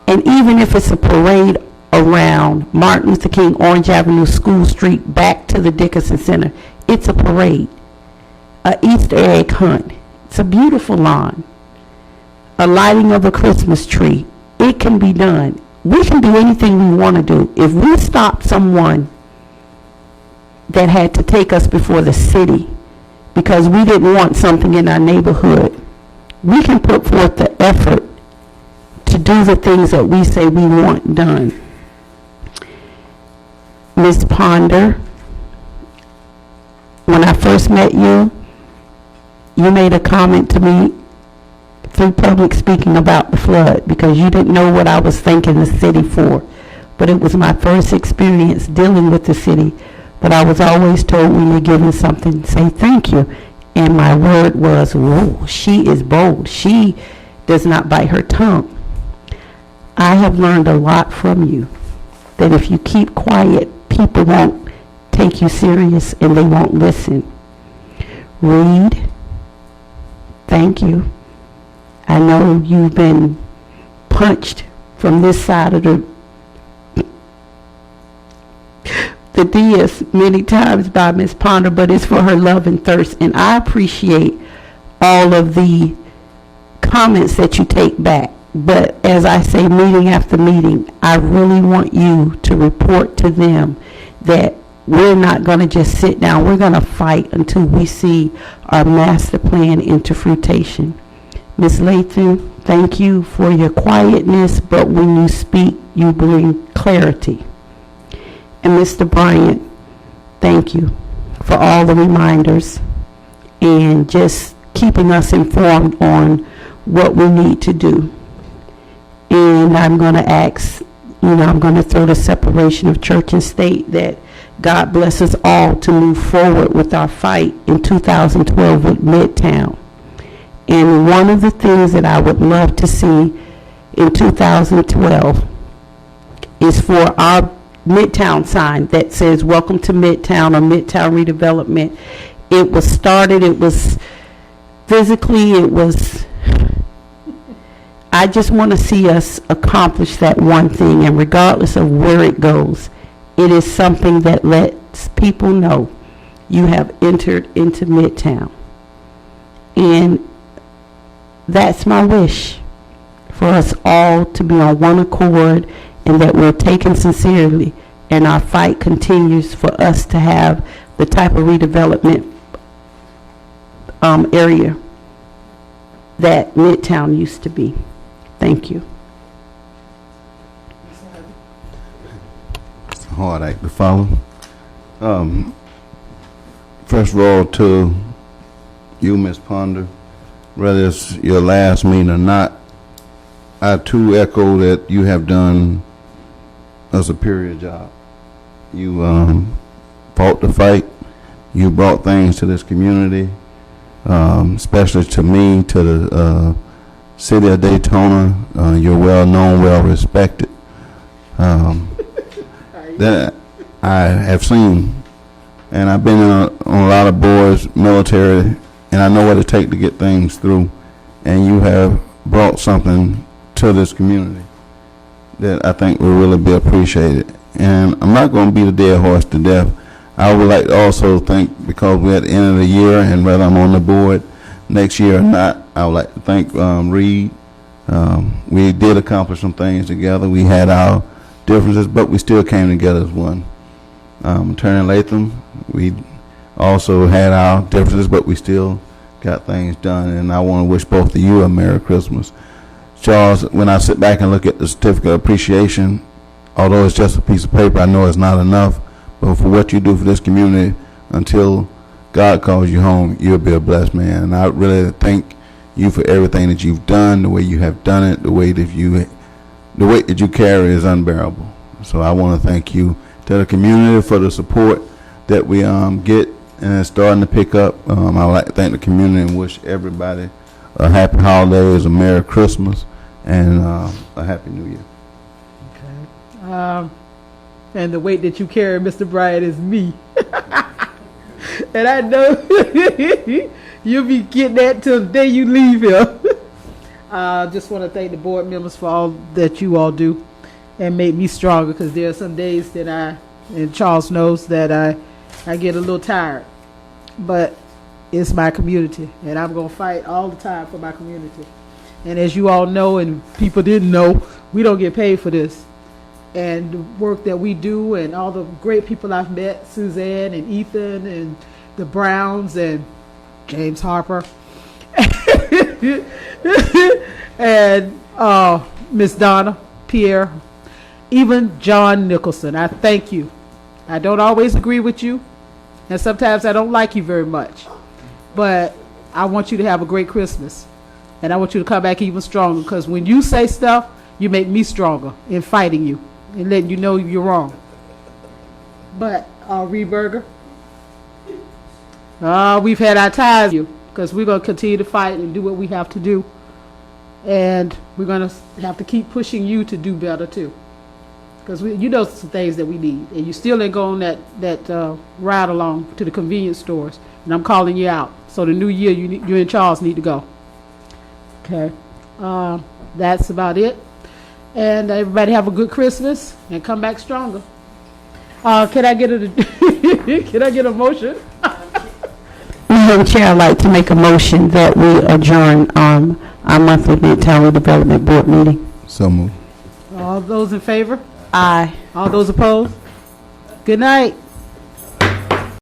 And even if it's a parade around Martin Luther King, Orange Avenue, School Street, back to the Dickerson Center, it's a parade, a Easter egg hunt. It's a beautiful lawn, a lighting of a Christmas tree. It can be done. We can do anything we want to do. If we stop someone that had to take us before the city because we didn't want something in our neighborhood, we can put forth the effort to do the things that we say we want done. Ms. Ponder, when I first met you, you made a comment to me through public speaking about the flood because you didn't know what I was thanking the city for. But it was my first experience dealing with the city. But I was always told when you're given something, say thank you. And my word was, whoa, she is bold. She does not bite her tongue. I have learned a lot from you. That if you keep quiet, people won't take you serious and they won't listen. Reed, thank you. I know you've been punched from this side of the dais many times by Ms. Ponder, but it's for her love and thirst. And I appreciate all of the comments that you take back. But as I say, meeting after meeting, I really want you to report to them that we're not going to just sit down. We're going to fight until we see our master plan into fruition. Ms. Lathan, thank you for your quietness, but when you speak, you bring clarity. And Mr. Bryant, thank you for all the reminders and just keeping us informed on what we need to do. And I'm going to ask, I'm going to throw the separation of church and state that God bless us all to move forward with our fight in 2012 with Midtown. And one of the things that I would love to see in 2012 is for our Midtown sign that says, welcome to Midtown or Midtown Redevelopment. It was started, it was physically, I just want to see us accomplish that one thing, and regardless of where it goes, it is something that lets people know you have entered into Midtown. And that's my wish, for us all to be on one accord and that we're taken sincerely and our fight continues for us to have the type of redevelopment area that Midtown used to be. Thank you. It's a hard act to follow. First of all, to you, Ms. Ponder, whether it's your last meeting or not, I too echo that you have done a superior job. You fought the fight. You brought things to this community, especially to me, to city of Daytona. You're well-known, well-respected. That I have seen, and I've been on a lot of boards, military, and I know what it takes to get things through, and you have brought something to this community that I think will really be appreciated. And I'm not going to beat a dead horse to death. I would like to also think, because we're at the end of the year, and whether I'm on the board next year or not, I would like to thank Reed. We did accomplish some things together. We had our differences, but we still came together as one. Attorney Latham, we also had our differences, but we still got things done, and I want to wish both of you a Merry Christmas. Charles, when I sit back and look at the certificate of appreciation, although it's just a piece of paper, I know it's not enough, but for what you do for this community, until God calls you home, you'll be a blessed man. And I really thank you for everything that you've done, the way you have done it, the weight that you carry is unbearable. So I want to thank you to the community for the support that we get, and it's starting to pick up. I would like to thank the community and wish everybody a happy holidays, a Merry Christmas, and a Happy New Year. Okay. And the weight that you carry, Mr. Bryant, is me. And I know you'll be getting that till the day you leave here. Just want to thank the board members for all that you all do and make me stronger, because there are some days that and Charles knows that I get a little tired. But it's my community, and I'm going to fight all the time for my community. And as you all know, and people didn't know, we don't get paid for this. And the work that we do, and all the great people I've met, Suzanne and Ethan and the Browns and James Harper and Miss Donna, Pierre, even John Nicholson. I thank you. I don't always agree with you, and sometimes I don't like you very much. But I want you to have a great Christmas. And I want you to come back even stronger, because when you say stuff, you make me stronger in fighting you and letting you know you're wrong. But, Reed Berger, we've had our ties, because we're going to continue to fight and do what we have to do. And we're going to have to keep pushing you to do better, too. Because you know some things that we need. And you still ain't going that ride along to the convenience stores. And I'm calling you out. So the new year, you and Charles need to go. Okay. That's about it. And everybody have a good Christmas and come back stronger. Can I get a motion? Madam Chair, I'd like to make a motion that we adjourn our monthly Midtown Redevelopment Board meeting. So moved. All those in favor? Aye. All those opposed? Good night.